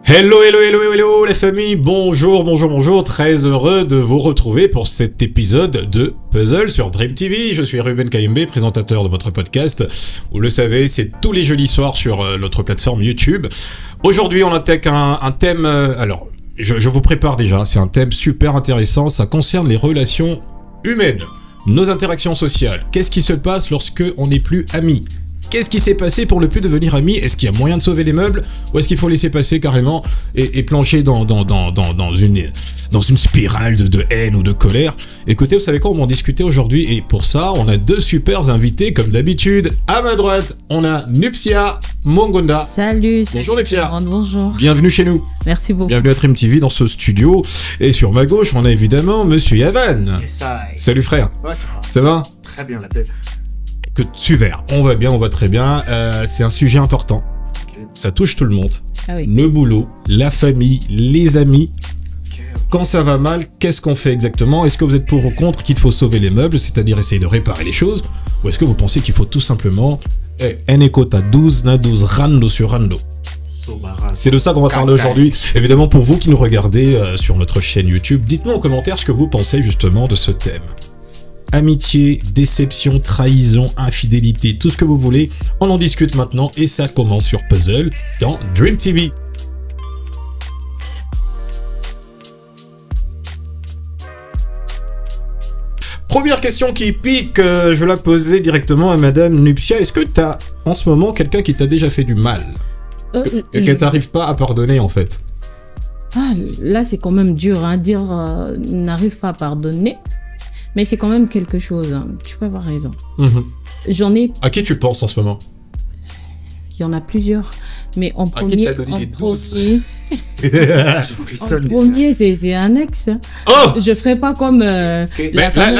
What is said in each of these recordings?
Hello, hello, hello, hello les familles, bonjour, bonjour, bonjour, très heureux de vous retrouver pour cet épisode de Puzzle sur Dream TV. Je suis Ruben Kayembe, présentateur de votre podcast. Vous le savez, c'est tous les jeudis soirs sur notre plateforme YouTube. Aujourd'hui, on attaque un thème, alors, je vous prépare déjà, c'est un thème super intéressant, ça concerne les relations humaines, nos interactions sociales. Qu'est-ce qui se passe lorsque on n'est plus amis ? Qu'est-ce qui s'est passé pour ne plus devenir ami? Est-ce qu'il y a moyen de sauver les meubles? Ou est-ce qu'il faut laisser passer carrément et plancher dans une spirale de haine ou de colère? Écoutez, vous savez quoi, on va en discuter aujourd'hui. Et pour ça, on a deux super invités comme d'habitude. À ma droite, on a Nupcia Mongonda. Salut. Bonjour Nupcia. Bonjour. Bienvenue chez nous. Merci beaucoup. Bienvenue à Dream TV dans ce studio. Et sur ma gauche, on a évidemment Monsieur Yavan. Yes, Salut frère. Ouais, ça va? Très bien, la belle. Super, on va bien, on va très bien. C'est un sujet important. Okay. Ça touche tout le monde. Ah oui. Le boulot, la famille, les amis. Okay. Quand ça va mal, qu'est-ce qu'on fait exactement? Est-ce que vous êtes pour ou contre qu'il faut sauver les meubles, c'est-à-dire essayer de réparer les choses? Ou est-ce que vous pensez qu'il faut tout simplement Enekota 12 na 12 rando sur rando? C'est de ça qu'on va parler aujourd'hui. Évidemment, pour vous qui nous regardez sur notre chaîne YouTube, dites-nous en commentaire ce que vous pensez justement de ce thème. Amitié, déception, trahison, infidélité, tout ce que vous voulez, on en discute maintenant et ça commence sur Puzzle dans Dream TV. Première question qui pique, je vais la poser directement à Madame Nupcia. Est-ce que tu as en ce moment quelqu'un qui t'a déjà fait du mal que t'arrives pas à pardonner en fait? Ah, là c'est quand même dur, hein, dire n'arrive pas à pardonner. Mais c'est quand même quelque chose, hein. Tu peux avoir raison. J'en ai... À qui tu penses en ce moment? Il y en a plusieurs. Mais en premier... c'est un ex. Oh, je ferai pas comme... là,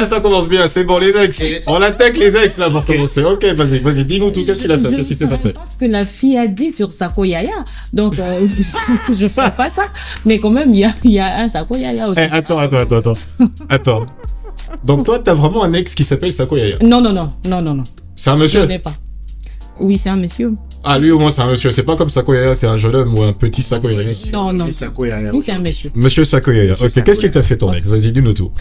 ça commence bien, c'est bon, les ex. On attaque les ex, là, pour commencer. Ok, vas-y, dis-nous tout, qu'est-ce qu'il a fait? Qu'est-ce qui s'est passé? Parce que la fille a dit sur Sako Yaya. Donc, je ferai pas ça. Mais quand même, il y a un Sako Yaya aussi. Attends. Donc toi, t'as vraiment un ex qui s'appelle Sako Yaya? Non. C'est un monsieur? Je n'ai pas. Oui, c'est un monsieur. Ah, lui au moins c'est un monsieur. C'est pas comme Sako Yaya, c'est un jeune homme ou un petit Sako Yaya. Non. Oui, c'est un monsieur. Monsieur Sako Yaya. Ok, qu'est-ce qu'il t'a fait ton ex? Vas-y, dis-nous tout.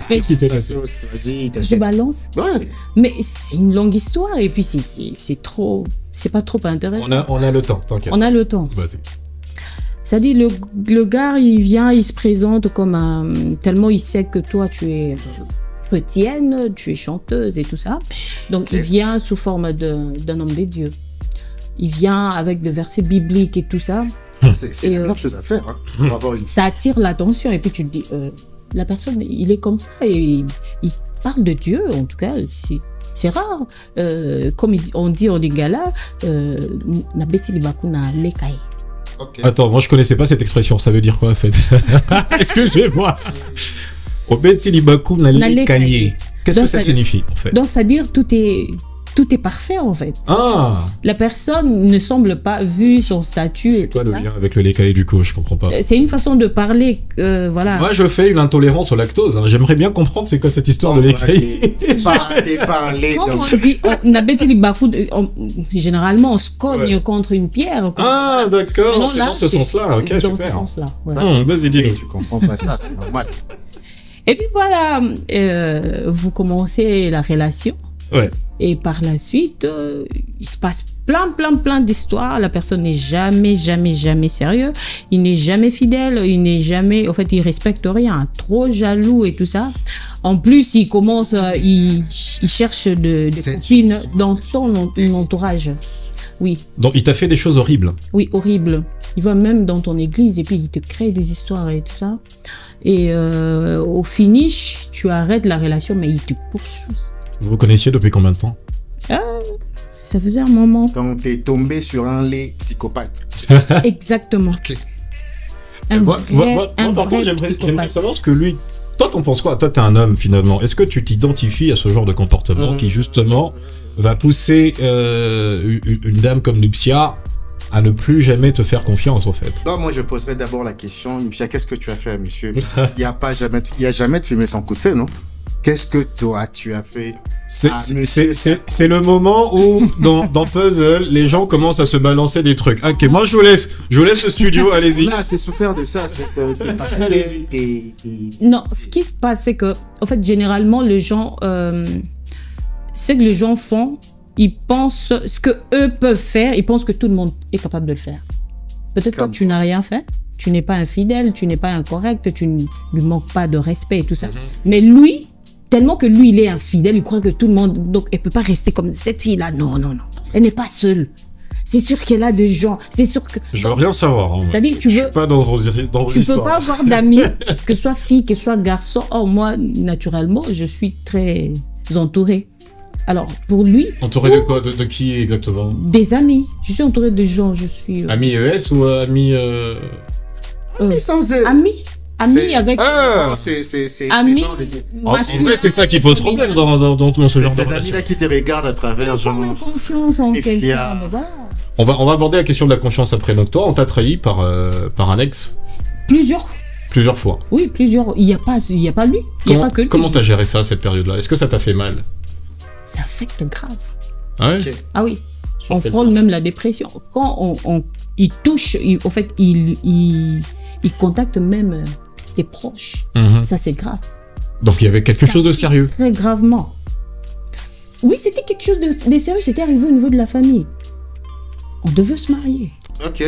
Qu'est-ce qui s'est passé? Je balance. Ouais. Mais c'est une longue histoire et puis c'est trop... C'est pas trop intéressant. On a le temps, t'inquiète. On a le temps. Vas-y. Ça dit, le gars, il vient, il se présente comme un... Tellement il sait que toi, tu es chrétienne, tu es chanteuse et tout ça. Donc, il vient sous forme d'un homme des dieux. Il vient avec des versets bibliques et tout ça. C'est la meilleure chose à faire. Hein, pour avoir une... Ça attire l'attention. Et puis, tu te dis, la personne, il est comme ça et il parle de Dieu. En tout cas, c'est rare. Comme on dit en Lingala, na beti libaku na lekai. Okay. Attends, moi je connaissais pas cette expression, ça veut dire quoi en fait? Excusez-moi. Qu'est-ce que ça signifie en fait? Donc ça veut dire tout est parfait en fait. Ah. La personne ne semble pas, vu son statut. C'est quoi le lien avec le lait du coup? Je comprends pas. C'est une façon de parler, voilà. Moi je fais une intolérance au lactose, hein. J'aimerais bien comprendre c'est quoi cette histoire de lait caillé. T'es parlé quand on dit, généralement on se cogne contre une pierre. Ah d'accord, c'est dans ce sens-là, ok, super. Dans ce sens-là, ouais. Vas-y, dis-nous. Tu comprends pas ça, c'est normal. Et puis voilà, vous commencez la relation. Ouais. Et par la suite, il se passe plein d'histoires. La personne n'est jamais sérieux. Il n'est jamais fidèle. Il n'est jamais, en fait, il respecte rien. Trop jaloux et tout ça. En plus, il commence, il cherche des copines dans son entourage. Oui. Donc, il t'a fait des choses horribles. Oui, horribles. Il va même dans ton église et puis il te crée des histoires et tout ça. Et au finish, tu arrêtes la relation, mais il te poursuit. Vous vous connaissiez depuis combien de temps? Ça faisait un moment. Quand t'es tombé sur un lait psychopathe. Exactement. Ok. Moi, par contre, j'aimerais savoir ce que lui... Toi, t'en penses quoi? Toi, t'es un homme, finalement. Est-ce que tu t'identifies à ce genre de comportement qui, justement, va pousser une dame comme Nupcia à ne plus jamais te faire confiance, en fait? Non, moi, je poserais d'abord la question, Nupcia, qu'est-ce que tu as fait, monsieur? Il y a jamais de fumée sans coup de feu, non? Qu'est-ce que toi, tu as fait? C'est Ah, monsieur, c'est le moment où, dans Puzzle, les gens commencent à se balancer des trucs. Ok, moi, je vous laisse le studio, allez-y. On a assez souffert de ça. Non, ce qui se passe, c'est que, en fait, généralement, les gens, ce que les gens font, ils pensent, ce que eux peuvent faire, ils pensent que tout le monde est capable de le faire. Peut-être que tu n'as rien fait, tu n'es pas infidèle, tu n'es pas incorrect, tu ne lui manques pas de respect et tout ça. Mais lui, tellement que lui, il est infidèle, il croit que tout le monde, donc elle peut pas rester comme cette fille-là. Non, non, non. Elle n'est pas seule. C'est sûr qu'elle a des gens. C'est sûr que. Je veux rien savoir. Hein. Ça dit, tu Je veux. suis pas dans vos Tu peux histoires. pas avoir d'amis, que ce soit fille, que ce soit garçon. Or, moi, naturellement, je suis très entourée. Alors, pour lui. Entouré de quoi, de qui exactement? Des amis. Je suis entourée de gens. Je suis. Ami ES ou ami sans eux. Amis. Amis avec. C'est Amis. genre de... En vrai, c'est ça qui pose problème dans ce genre de Ces relation. amis-là qui te regardent à travers, genre... Confiance en Et quelqu'un. fier. Mais voilà. On va aborder la question de la confiance après. Donc toi, on t'a trahi par un ex plusieurs fois. Oui, plusieurs. Il n'y a pas lui. Il n'y a pas que lui. Comment t'as géré ça, cette période-là? Est-ce que ça t'a fait mal? Ça affecte grave. Ah ouais? Ok. Ah oui. Sur On quel frôle même la dépression. Quand il touche, en fait, il contacte même tes proches. Mhm. Ça, c'est grave. Donc il y avait quelque Ça chose de affecte sérieux. Très gravement. Oui, c'était quelque chose de sérieux. C'était arrivé au niveau de la famille. On devait se marier. Ok.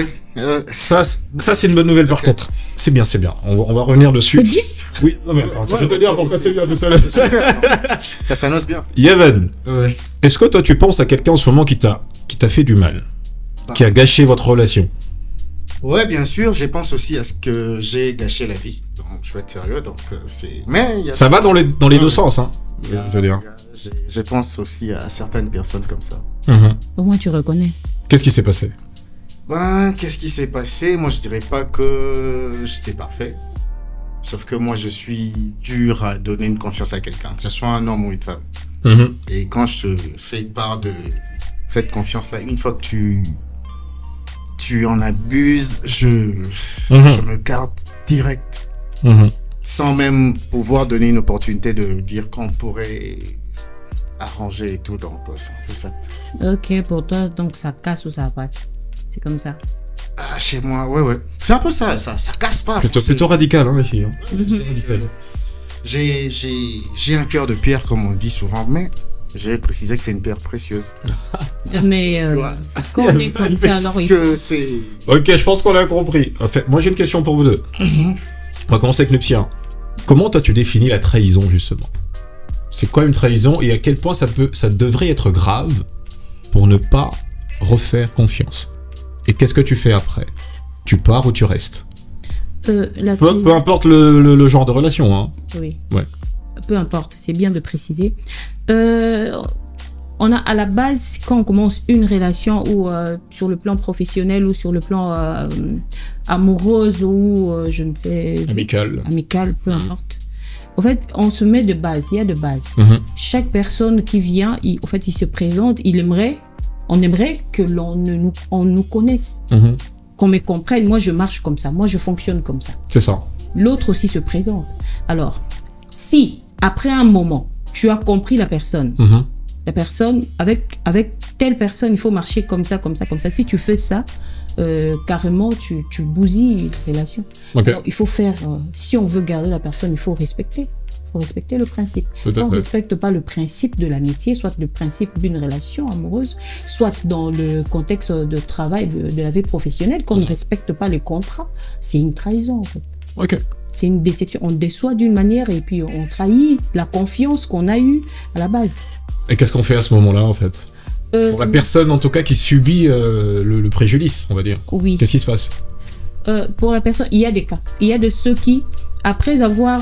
Ça c'est une bonne nouvelle par contre. C'est bien. On va revenir dessus. C'est bien. Oui, non mais attends, je vais te dire pourquoi c'est bien tout ça. Ça s'annonce bien. Yeven, Ouais. est-ce que toi tu penses à quelqu'un en ce moment qui t'a fait du mal, qui a gâché votre relation? Ouais, bien sûr, je pense aussi à ce que j'ai gâché la vie. Donc, je vais être sérieux, donc c'est... Mais il y a... Ça va dans les deux sens, hein. il y a- Je veux dire. je pense aussi à certaines personnes comme ça. Mhm. Au moins, tu reconnais. Qu'est-ce qui s'est passé? Ben, qu'est-ce qui s'est passé? Moi, je dirais pas que j'étais parfait. Sauf que moi, je suis dur à donner une confiance à quelqu'un, que ce soit un homme ou une femme. Mhm. Et quand je te fais part de cette confiance-là, une fois que tu en abuses, je me garde direct. Mhm. Sans même pouvoir donner une opportunité de dire qu'on pourrait arranger et tout. Donc, c'est un peu ça. Ok, pour toi, donc ça casse ou ça passe. C'est comme ça. Ah, chez moi, ouais. C'est un peu ça casse pas. Plutôt radical, hein, les filles. Hein. C'est radical. J'ai un cœur de pierre, comme on dit souvent, mais j'ai précisé que c'est une pierre précieuse. Mais Tu vois, quand on est comme ça, alors il faut... que c'est... Ok, je pense qu'on a compris. En fait, moi j'ai une question pour vous deux. On va commencer avec Nepsia. Comment toi tu définis la trahison justement? C'est quoi une trahison et à quel point ça devrait être grave pour ne pas refaire confiance? Et qu'est-ce que tu fais après? Tu pars ou tu restes? Peu importe le genre de relation, hein. Oui. Ouais. Peu importe, c'est bien de préciser. On a à la base, quand on commence une relation ou sur le plan professionnel ou sur le plan amoureuse ou je ne sais... Amical. Peu importe. En fait, on se met de base, il y a de base. Mhm. Chaque personne qui vient, il se présente, on aimerait que on nous connaisse, Mhm. qu'on me comprenne. Moi, je marche comme ça, moi, je fonctionne comme ça. C'est ça. L'autre aussi se présente. Alors, si, après un moment, tu as compris la personne, Mhm. la personne, avec telle personne, il faut marcher comme ça. Si tu fais ça, carrément, tu bousilles la relation. Ok. Donc, il faut faire, si on veut garder la personne, il faut respecter. Il faut respecter le principe. Tout à Si on ne fait. respecte pas le principe de l'amitié, soit le principe d'une relation amoureuse, soit dans le contexte de travail, de la vie professionnelle, qu'on ne respecte pas les contrats, c'est une trahison en fait. Ok. C'est une déception. On déçoit d'une manière et puis on trahit la confiance qu'on a eue à la base. Et qu'est-ce qu'on fait à ce moment-là en fait? Pour la personne en tout cas qui subit le préjudice, on va dire. Oui. Qu'est-ce qui se passe? Pour la personne, il y a des cas. Il y a de ceux qui, après avoir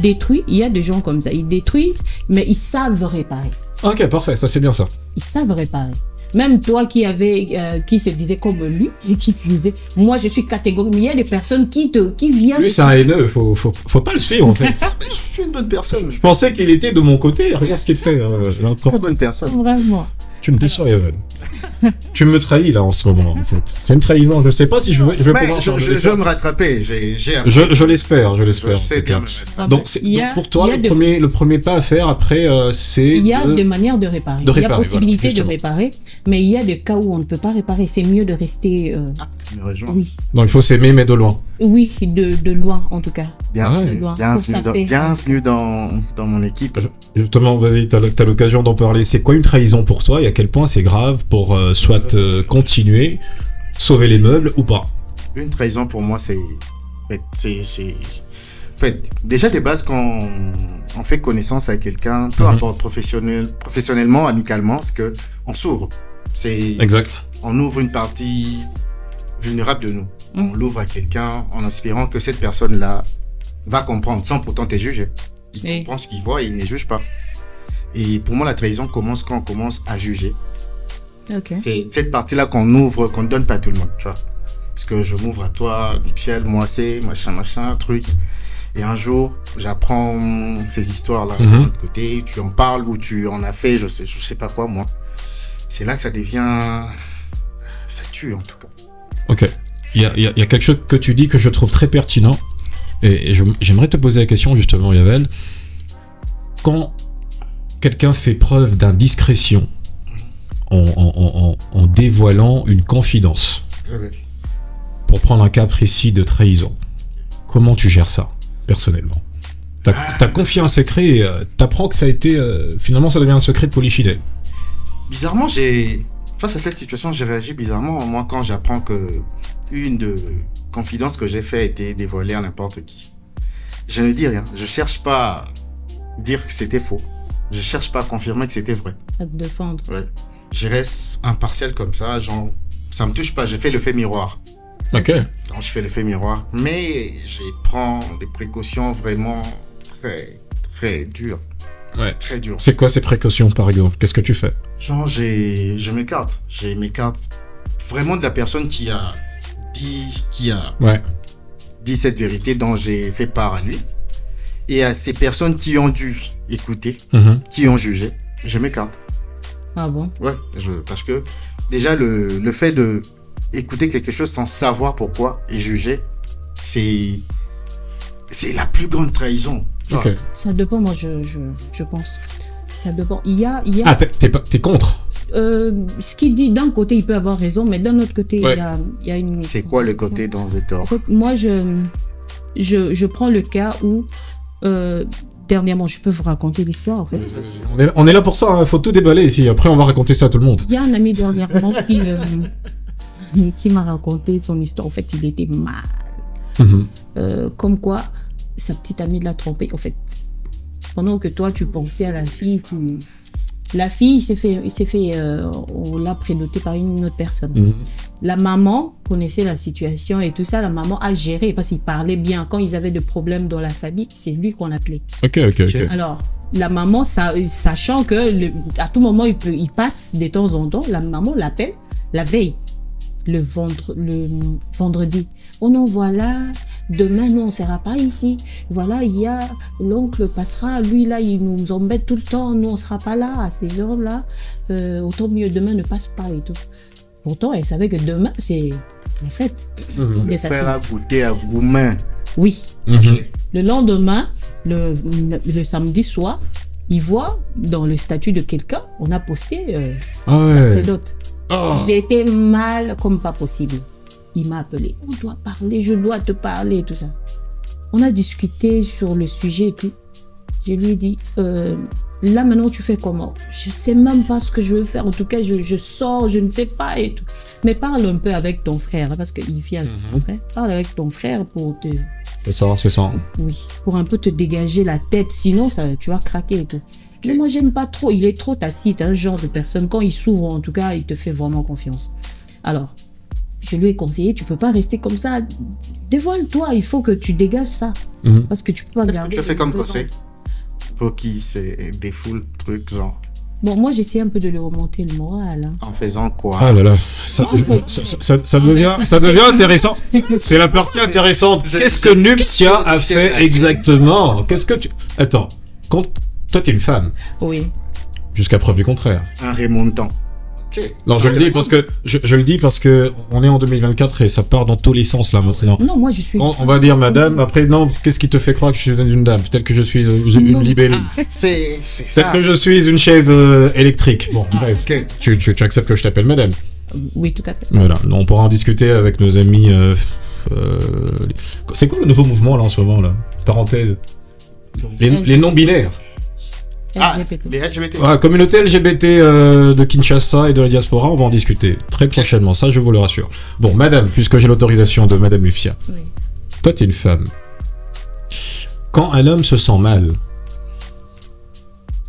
détruit, il y a des gens comme ça. Ils détruisent, mais ils savent réparer. Ok, parfait, ça c'est bien ça. Ils savent réparer. Même toi qui se disait comme lui, qui se disait, moi je suis catégorique, mais il y a des personnes qui viennent. Lui c'est un haineux, faut pas le suivre en fait. Je suis une bonne personne. Je pensais qu'il était de mon côté, regarde ce qu'il fait. Là encore. Très bonne personne. Vraiment. Tu ne t'es sur Evan. Tu me trahis là en ce moment, en fait. C'est une trahison. Je sais pas si je vais Mais pouvoir. je vais me rattraper. J'ai un... Je l'espère, je Je l'espère. en sais tout bien cas. me rattraper. Ah Donc, ben, il y a- donc pour toi, il y a le premier pas à faire après, c'est Il y a des manières de réparer. de Il y a réparer, possibilité voilà, de réparer, mais il y a des cas où on ne peut pas réparer. C'est mieux de rester, Tu me rejoins. oui, Donc il faut s'aimer mais de loin. oui, de loin en tout cas. Bienvenue, Ouais. Pour bienvenue, sa dans, paix. bienvenue dans mon équipe. Justement, vas-y, t'as l'occasion d'en parler. C'est quoi une trahison pour toi et à quel point c'est grave pour soit continuer, sauver les meubles ou pas? Une trahison pour moi, c'est en fait, déjà des bases quand on fait connaissance avec quelqu'un, peu importe professionnellement, amicalement, c'est que on s'ouvre. C'est Exact. on ouvre une partie vulnérable de nous. On l'ouvre à quelqu'un en espérant que cette personne-là va comprendre sans pourtant te juger. Il Oui. comprend ce qu'il voit et il ne juge pas. Et pour moi, la trahison commence quand on commence à juger. Ok. C'est cette partie-là qu'on ouvre, qu'on ne donne pas à tout le monde, tu vois. Parce que je m'ouvre à toi, Michel, moi c'est, machin, truc. Et un jour, j'apprends ces histoires-là de l'autre côté, tu en parles ou tu en as fait, je sais pas quoi, moi. C'est là que ça devient... Ça tue, en tout cas. Ok. Il y a quelque chose que tu dis que je trouve très pertinent et j'aimerais te poser la question justement, Yavel. Quand quelqu'un fait preuve d'indiscrétion en dévoilant une confidence, pour prendre un cas précis de trahison, comment tu gères ça, personnellement? T'as confié un secret et t'apprends que ça a été... finalement, ça devient un secret de polichinelle. Bizarrement, face à cette situation, j'ai réagi bizarrement. Moi, quand j'apprends que une de confidences que j'ai fait a été dévoilée à n'importe qui. Je ne dis rien. Je cherche pas à dire que c'était faux. Je cherche pas à confirmer que c'était vrai. À te défendre. Ouais. Je reste impartial comme ça, genre, ça me touche pas. Je fais le fait miroir. Ok. Donc, je fais le fait miroir. Mais je prends des précautions vraiment très, très dures. Ouais. Très dures. C'est quoi ces précautions, par exemple? Qu'est-ce que tu fais? Genre, je m'écarte. Je m'écarte vraiment de la personne qui a Ouais. dit cette vérité dont j'ai fait part à lui. Et à ces personnes qui ont dû écouter, qui ont jugé, je m'écarte. Ah bon? Ouais, parce que déjà, le fait de écouter quelque chose sans savoir pourquoi et juger, c'est la plus grande trahison. Ok. Ça dépend, moi, je pense. Ça dépend. Il y a Ah, t'es contre? ce qu'il dit, d'un côté, il peut avoir raison, mais d'un autre côté, Ouais. il y a une... C'est quoi le côté dont j'ai tort? En fait, moi, je prends le cas où, dernièrement, je peux vous raconter l'histoire, en fait. On est là pour ça, hein. Faut tout déballer ici. Après, on va raconter ça à tout le monde. Il y a un ami dernièrement qui m'a raconté son histoire. En fait, il était mal. Comme quoi, sa petite amie l'a trompé. En fait, pendant que toi, tu pensais à la fille, la fille, il s'est fait on l'a prénotée par une autre personne. La maman connaissait la situation et tout ça. La maman a géré parce qu'il parlait bien. Quand ils avaient des problèmes dans la famille, c'est lui qu'on appelait. Ok. Alors, la maman, sachant que à tout moment, il passe de temps en temps, la maman l'appelle la veille, le vendredi. Oh non, voilà, demain, nous, on ne sera pas ici. Voilà, il y a l'oncle passera, lui, là, il nous embête tout le temps. Nous, on ne sera pas là à ces heures-là. Autant mieux, demain ne passe pas et tout. Pourtant, elle savait que demain, c'est la fête. Le frère a goûté à gourmand. Oui. Le lendemain, le samedi soir, il voit dans le statut de quelqu'un, on a posté la prénote. Il était mal comme pas possible. Il m'a appelé, on doit parler, je dois te parler, tout ça. On a discuté sur le sujet et tout. Je lui ai dit, là maintenant tu fais comment? Je sais même pas ce que je veux faire. En tout cas, je sors, je ne sais pas et tout. Mais parle un peu avec ton frère, parce qu'il vit avec ton frère. Parle avec ton frère pour te... C'est ça. Oui, pour un peu te dégager la tête. Sinon, tu vas craquer et tout. Mais moi, j'aime pas trop. Il est trop tacite, un genre de personne. Quand il s'ouvre, en tout cas, il te fait vraiment confiance. Alors, je lui ai conseillé, tu peux pas rester comme ça. Dévoile-toi, il faut que tu dégages ça. Parce que tu peux pas garder... Tu fais comme conseil pour qui c'est des foules trucs genre. Bon, moi, j'essaie un peu de lui remonter le moral. Hein. En faisant quoi? Ah là là, ça devient intéressant. C'est la partie intéressante. Qu'est-ce que Nuptia a fait exactement? Qu'est-ce que tu... Attends, toi, t'es une femme. Oui. Jusqu'à preuve du contraire. Un remontant. Ok. Non, je le dis parce que on est en 2024 et ça part dans tous les sens là maintenant. Non, moi je suis. On va dire madame, après non, qu'est-ce qui te fait croire que je suis une dame? Peut-être que je suis une libellule. C'est ça. Peut-être que je suis une chaise électrique. Bon, bref. Ok. Tu acceptes que je t'appelle madame? Oui, tout à fait. Voilà, on pourra en discuter avec nos amis. C'est quoi le nouveau mouvement là en ce moment là? Parenthèse. Les non-binaires. LGBT. Les LGBT. Voilà, communauté LGBT de Kinshasa et de la diaspora, on va en discuter très prochainement, ça je vous le rassure. Bon, madame, puisque j'ai l'autorisation de madame Lufia, Oui. toi t'es une femme. Quand un homme se sent mal,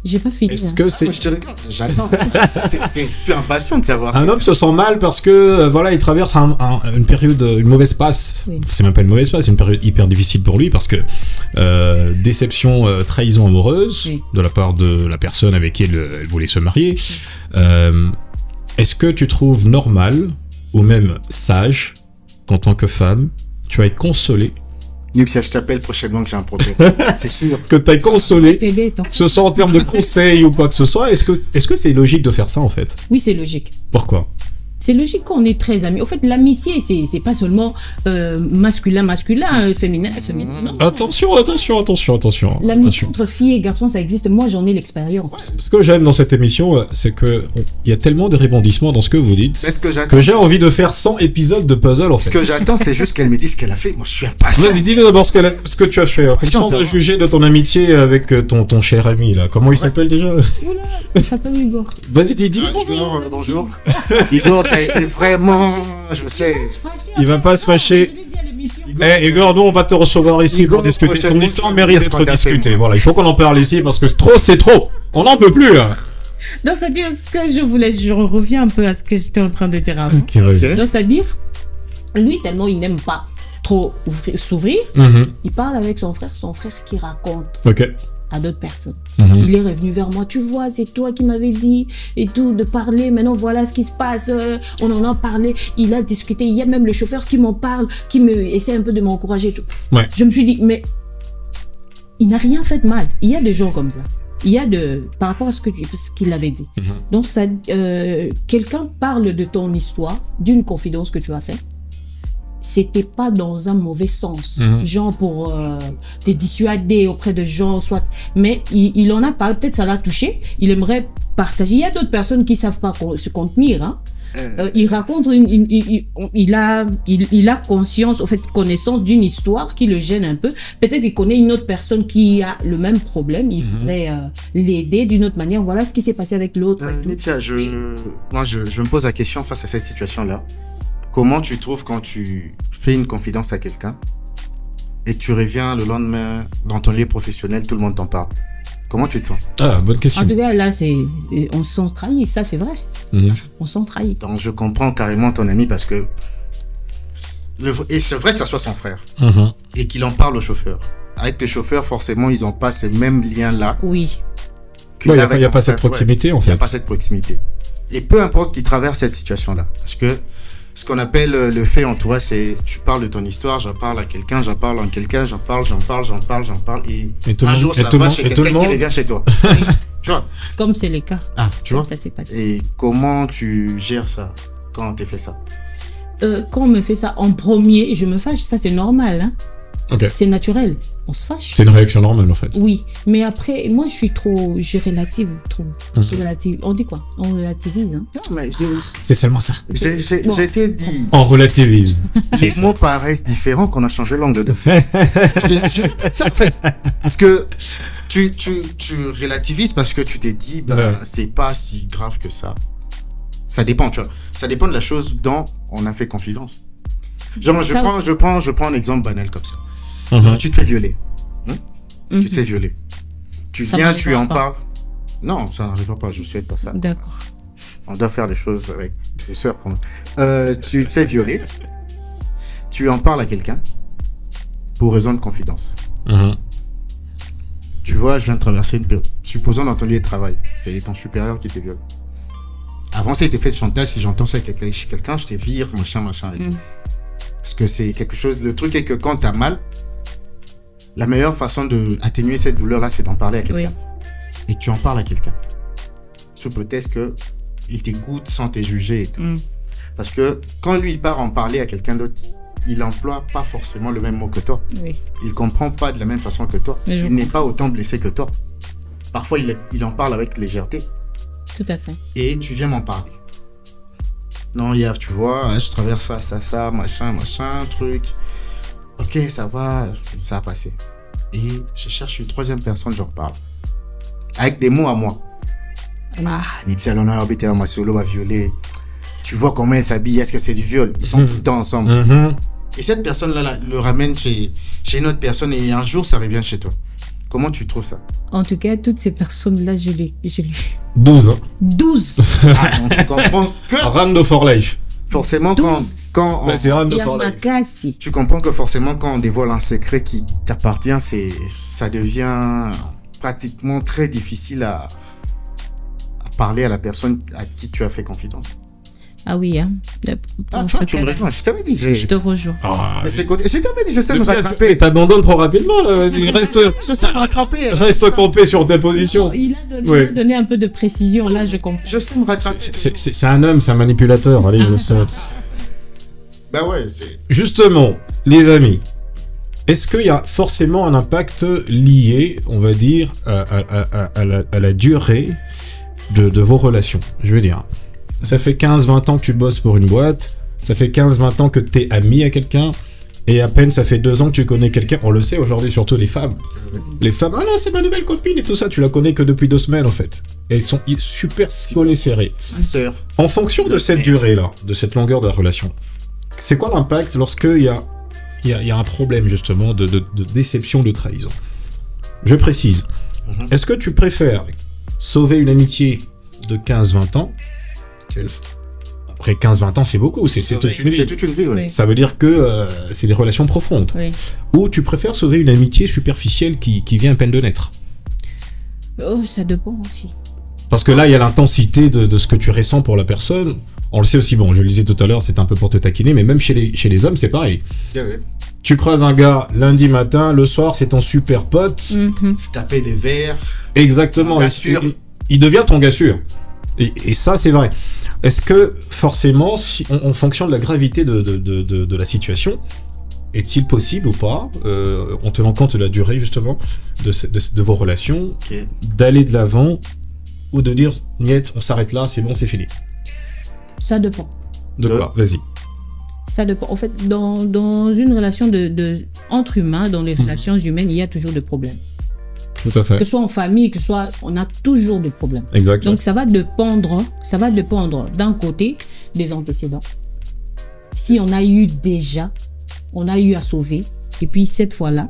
J'ai pas fini. est-ce hein. que c'est... Moi, je te regarde, j'attends. Je suis impatient de savoir. Un homme se sent mal parce que voilà, il traverse une période, une mauvaise passe. Oui. C'est même pas une mauvaise passe, c'est une période hyper difficile pour lui parce que déception, trahison amoureuse Oui. de la part de la personne avec qui elle voulait se marier. Est-ce que tu trouves normal ou même sage qu'en tant que femme, tu ailles consoler, Nupsia, je t'appelle prochainement que j'ai un problème. C'est sûr. que tu ailles consoler, T'aider, tant. que ce soit en termes de conseils ou quoi que ce soit, est-ce que c'est logique de faire ça en fait? Oui, c'est logique. Pourquoi? C'est logique qu'on est très amis. Au fait, l'amitié, c'est pas seulement masculin, féminin, non. Attention. L'amitié entre filles et garçons, ça existe. Moi, j'en ai l'expérience. Ce que j'aime dans cette émission, c'est que il y a tellement de rebondissements dans ce que vous dites Mais ce que j'attends, que j'ai envie de faire 100 épisodes de puzzle en ce fait. que j'attends, c'est juste qu'elle me dise ce qu'elle a fait. Moi, je suis impatient. Vas-y, dis-nous d'abord ce que tu as fait. Comme ça, on va juger de ton amitié avec ton cher ami là. Comment il s'appelle déjà? Oula, ça s'appelle Igor. Vas-y, dis. Igor, bonjour. Igor, t'as été vraiment. Je sais. Il va pas se fâcher. Eh Igor, nous on va te recevoir ici Igor, pour discuter. prochainement, Ton histoire tu vas mérite dire ce d'être qu'on t'a fait, discutée. moi. Voilà, il faut qu'on en parle ici parce que c'est trop. On n'en peut plus là. Donc, c'est-à-dire, ce que je reviens un peu à ce que j'étais en train de dire avant. Ok, vas-y. Donc, c'est-à-dire, lui, tellement il n'aime pas trop s'ouvrir, il parle avec son frère qui raconte Ok. à d'autres personnes. Il est revenu vers moi, tu vois, c'est toi qui m'avais dit et tout, de parler, maintenant voilà ce qui se passe, on en a parlé, il a discuté, il y a même le chauffeur qui m'en parle, qui me essaie un peu de m'encourager et tout. Ouais. Je me suis dit, mais il n'a rien fait de mal. Il y a des gens comme ça. Il y a par rapport à ce qu'il avait dit. Donc, ça, quelqu'un parle de ton histoire, d'une confidence que tu as fait. C'était pas dans un mauvais sens, genre pour te dissuader auprès de gens, soit. Mais il en a parlé, peut-être ça l'a touché. Il aimerait partager. Il y a d'autres personnes qui savent pas se contenir. Hein. Il raconte, il a conscience, en fait, connaissance d'une histoire qui le gêne un peu. Peut-être il connaît une autre personne qui a le même problème. Il voudrait l'aider d'une autre manière. Voilà ce qui s'est passé avec l'autre. Nupsia, moi, je me pose la question face à cette situation-là. Comment tu trouves quand tu fais une confidence à quelqu'un et que tu reviens le lendemain dans ton lieu professionnel, tout le monde t'en parle? Comment tu te sens? Ah, bonne question. En tout cas, là, on se sent trahi. Ça, c'est vrai. On se sent trahi. Donc, je comprends carrément ton ami parce que. Et c'est vrai que ça soit son frère et qu'il en parle au chauffeur. Avec les chauffeurs, forcément, ils n'ont pas ces mêmes liens-là. Oui. qu'il Il n'y a avec a son pas cette frère. proximité en Il n'y fait. a pas cette proximité. Et peu importe qui traverse cette situation-là. Parce que ce qu'on appelle le fait entourage, c'est tu parles de ton histoire, j'en parle à quelqu'un, j'en parle. Et tout le un monde- jour, et ça tout le va monde- chez et tout le quelqu'un qui monde- revient chez toi. Tu vois? Comme c'est le cas. Tu vois? Ça s'est passé. Et comment tu gères ça quand on t'a fait ça? Quand on me fait ça en premier, je me fâche. Ça, c'est normal. Hein. Ok. C'est naturel. On se fâche. C'est une réaction normale en fait. Oui, mais après, moi, je relative trop. Je relative. On dit quoi? On relativise. Hein. Non, mais C'est seulement ça. Bon. j'ai été dit. On relativise. Les mots paraissent différents qu'on a changé l'angle de fait. Ça, en fait. Parce que tu relativises parce que tu t'es dit, Ouais. c'est pas si grave que ça. Ça dépend, tu vois. Ça dépend de la chose dont on a fait confidence. Genre, je Ça prends un exemple banal comme ça. Tu te fais violer. Tu te fais violer. Tu Ça viens, tu m'arrivera en pas. parles. Non, ça n'arrivera pas, je souhaite pas ça. D'accord. On doit faire des choses avec les sœurs. Tu te fais violer. Tu en parles à quelqu'un pour raison de confidence. Tu vois, je viens de traverser une période. Supposons dans ton lieu de travail, c'est ton supérieur qui te viole. Avant, ça a été fait de chantage. Si j'entends ça chez quelqu'un, je te vire, machin. Et tout. Parce que c'est quelque chose. Le truc est que quand t'as mal, la meilleure façon d'atténuer cette douleur-là, c'est d'en parler à quelqu'un. Et que tu en parles à quelqu'un. Sous prétexte que il t'écoute sans te juger et tout. Parce que quand lui, il part en parler à quelqu'un d'autre, il emploie pas forcément le même mot que toi. Oui. Il comprend pas de la même façon que toi. Il n'est pas autant blessé que toi. Parfois, il en parle avec légèreté. Tout à fait. Et tu viens m'en parler. Non, Yav, tu vois, je traverse ça, machin, truc. Ok, ça va passer. Et je cherche une troisième personne, j'en parle. Avec des mots à moi. Ah, Nipsey Alon a obété à ma solo, va violer. Tu vois comment elle s'habille, est-ce que c'est du viol? Ils sont tout le temps ensemble. Et cette personne-là le ramène chez une autre personne et un jour, ça revient chez toi. Comment tu trouves ça? En tout cas, toutes ces personnes-là, je les... 12. Hein. 12. Ah, donc tu comprends que... Rando for life. Forcément, quand Bah, c'est Rando for life. Yamakasi. tu comprends que forcément, quand on dévoile un secret qui t'appartient, ça devient pratiquement très difficile à parler à la personne à qui tu as fait confidence. Ah oui, hein. Ah, toi, tu me rejoins. Je t'avais dit. Je te rejoins. Ah, Mais c'est côté. Je t'avais dit, je sais me rattraper. T'abandonnes trop rapidement, là. Vas-y, Je sais me rattraper. reste campé sur tes positions. Il a donné un peu de précision, là, je comprends. Je sais me rattraper. C'est un homme, c'est un manipulateur. Allez, je sais. Bah ouais, c'est. Justement, les amis, est-ce qu'il y a forcément un impact lié, on va dire, à la durée de vos relations? Je veux dire, ça fait 15-20 ans que tu bosses pour une boîte, ça fait 15-20 ans que tu es ami à quelqu'un, et à peine ça fait 2 ans que tu connais quelqu'un. On le sait aujourd'hui, surtout les femmes. Les femmes, ah non, c'est ma nouvelle copine et tout ça, tu la connais que depuis 2 semaines en fait. Et elles sont super collées serrées. Sœur. En fonction de cette durée-là, de cette longueur de la relation, c'est quoi l'impact lorsqu'il y a un problème justement de déception, de trahison? Je précise, est-ce que tu préfères sauver une amitié de 15-20 ans? Après 15-20 ans, c'est beaucoup, c'est toute une vie. C'est toute une vie, ouais. Oui. Ça veut dire que c'est des relations profondes. Oui. Ou tu préfères sauver une amitié superficielle qui vient à peine de naître? Oh, ça dépend aussi. Parce que là, il y a l'intensité de ce que tu ressens pour la personne. On le sait aussi, bon, je le disais tout à l'heure, c'est un peu pour te taquiner, mais même chez les hommes, c'est pareil. Ouais. Tu croises un gars lundi matin, le soir, c'est ton super pote. Taper des verres. Exactement. Ton gars sûr. Il devient ton gars sûr. Et ça, c'est vrai. Est-ce que, forcément, si en fonction de la gravité de la situation, est-il possible ou pas, en tenant compte de la durée, justement, de vos relations, d'aller de l'avant ou de dire, niet, on s'arrête là, c'est bon, c'est fini? Ça dépend. De quoi? Vas-y. Ça dépend. En fait, dans une relation entre humains, dans les relations humaines, il y a toujours des problèmes. Tout à fait. Que ce soit en famille, que ce soit, on a toujours des problèmes. Exact. Donc ça va dépendre d'un côté des antécédents. Si on a eu à sauver, et puis cette fois-là,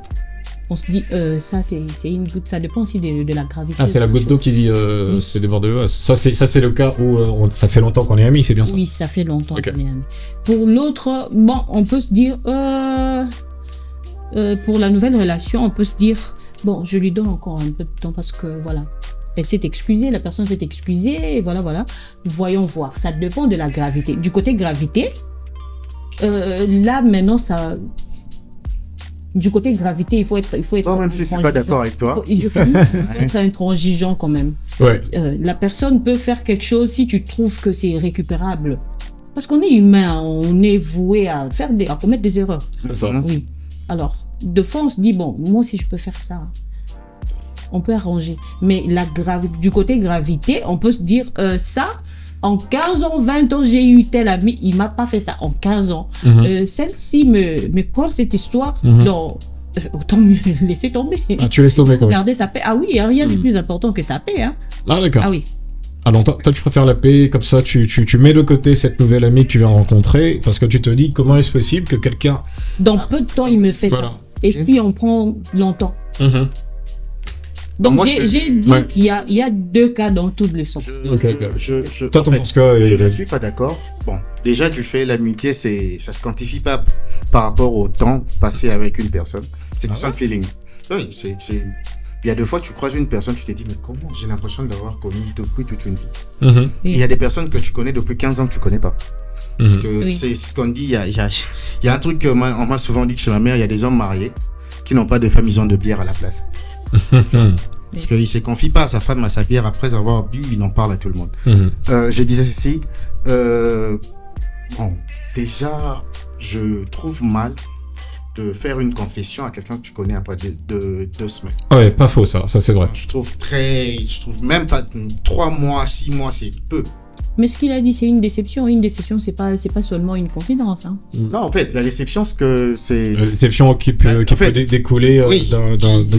on se dit, ça c'est une goutte, ça dépend aussi de la gravité. Ah, c'est la goutte d'eau qui se déborde de vase. Ça c'est le cas où ça fait longtemps qu'on est amis, c'est bien ça? Oui, ça fait longtemps Okay. qu'on est amis. Pour l'autre, bon, on peut se dire, pour la nouvelle relation, on peut se dire, bon, je lui donne encore un peu de temps parce que voilà, elle s'est excusée, la personne s'est excusée, et voilà. Voyons voir. Ça dépend de la gravité. Du côté gravité, là maintenant, ça. Du côté gravité, il faut être. Bon, même si je suis pas d'accord avec toi. Il faut être intransigeant quand même. Ouais. La personne peut faire quelque chose si tu trouves que c'est récupérable. Parce qu'on est humain, on est voué à commettre des erreurs. C'est ça. Oui. Alors, de fois, on se dit, bon, moi aussi je peux faire ça. On peut arranger. Mais du côté gravité, on peut se dire, ça, en 15 ans, 20 ans, j'ai eu tel ami, il m'a pas fait ça en 15 ans. Celle-ci me colle cette histoire, donc autant mieux laisser tomber. Ah, tu laisses tomber quand même. Garder sa paix. Ah oui, il n'y a rien de plus important que sa paix. Hein. Ah, d'accord. Ah oui. Alors, toi, tu préfères la paix, comme ça, tu mets de côté cette nouvelle amie que tu viens rencontrer, parce que tu te dis, comment est-ce possible que quelqu'un... Dans peu de temps, il me fait ça. Et si on prend longtemps. Donc, moi, j'ai dit qu'il y a 2 cas dans tout le sens. Toi, t'en penses quoi? Je ne suis pas d'accord. Bon, déjà, du fait, l'amitié, ça se quantifie pas par rapport au temps passé avec une personne. C'est question de feeling. Oui, il y a 2 fois, tu croises une personne, tu te dis, mais comment j'ai l'impression de l'avoir connue depuis toute une vie. Il y a des personnes que tu connais depuis 15 ans que tu connais pas. Parce que c'est ce qu'on dit, il y a un truc qu'on m'a souvent dit chez ma mère, il y a des hommes mariés qui n'ont pas de femme, ils ont de bière à la place. Parce qu'il se confie pas à sa femme, à sa bière, après avoir bu, il en parle à tout le monde. Je disais ceci, bon, déjà, je trouve mal de faire une confession à quelqu'un que tu connais après 2 semaines. Ouais, pas faux ça c'est vrai. Je trouve même pas 3 mois, 6 mois, c'est peu. Mais ce qu'il a dit, c'est une déception. Une déception, c'est pas seulement une confidence. Hein. Non, en fait, la déception, c'est... La déception qui peut découler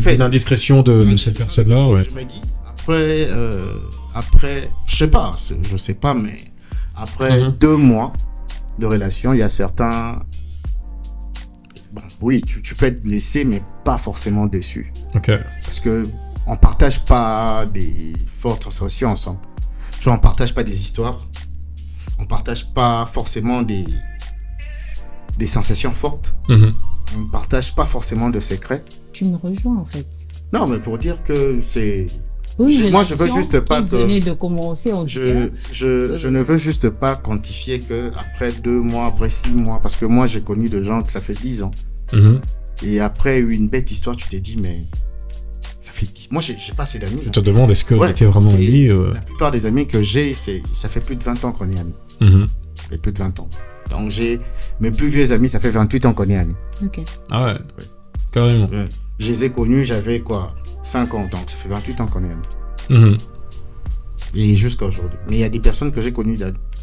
d'une indiscrétion de cette personne-là, ouais. Je me dis, après, je sais pas, mais après 2 mois de relation, il y a certains... Bon, oui, tu peux être blessé, mais pas forcément déçu. Ok. Parce que on partage pas des fortes sensations ensemble. Tu vois, on partage pas des histoires. On partage pas forcément des sensations fortes. On partage pas forcément de secrets. Tu me rejoins, en fait. Non, mais pour dire que c'est... Oui, moi, je veux juste pas que... de commencer, je ne veux juste pas quantifier que après 2 mois, après 6 mois, parce que moi, j'ai connu des gens que ça fait 10 ans. Et après une bête histoire, tu t'es dit, mais ça fait 10... Moi, j'ai pas assez d'amis. Je te demande, est-ce qu'on était vraiment liés La plupart des amis que j'ai, ça fait plus de 20 ans qu'on est amis. Ça fait plus de 20 ans. Donc, j'ai mes plus vieux amis, ça fait 28 ans qu'on est amis. Ok. Ah ouais, carrément. Je les ai connus, j'avais 5 ans, donc ça fait 28 ans qu'on est amis. Et jusqu'à aujourd'hui. Mais il y a des personnes que j'ai connues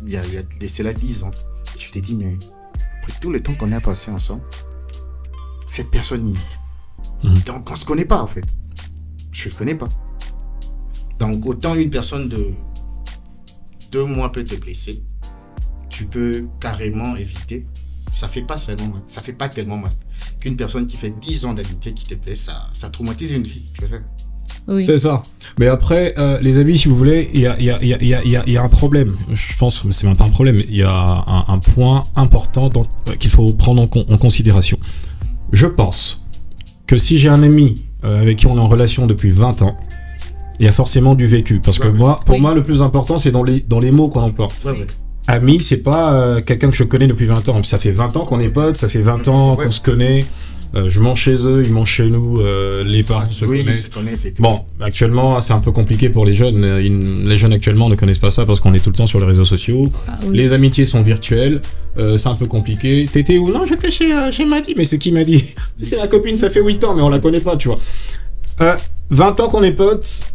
il y a cela 10 ans. Et je t'ai dit, mais après tout le temps qu'on a passé ensemble, cette personne, donc on se connaît pas en fait. Je le connais pas. Donc autant une personne de 2 mois peut te blesser, tu peux carrément éviter. Ça fait pas tellement mal qu'une personne qui fait 10 ans d'amitié qui te blesse, ça traumatise une vie. Tu vois. Oui. C'est ça. Mais après, les amis, si vous voulez, il y a un problème. Je pense que c'est même pas un problème. Il y a un point important qu'il faut prendre en considération. Je pense que si j'ai un ami avec qui on est en relation depuis 20 ans, il y a forcément du vécu. Parce que pour moi, le plus important, c'est dans les mots qu'on emploie. Ami, c'est pas quelqu'un que je connais depuis 20 ans. Ça fait 20 ans qu'on est potes, ça fait 20 ans qu'on se connaît. Je mange chez eux, ils mangent chez nous, les parents se connaissent. Et tout. Bon, actuellement, c'est un peu compliqué pour les jeunes. Les jeunes actuellement ne connaissent pas ça parce qu'on est tout le temps sur les réseaux sociaux. Les amitiés sont virtuelles, c'est un peu compliqué. T'étais où? Non, j'étais chez Madi. Mais c'est qui Madi? C'est la copine, ça fait 8 ans, mais on la connaît pas, tu vois. 20 ans qu'on est potes,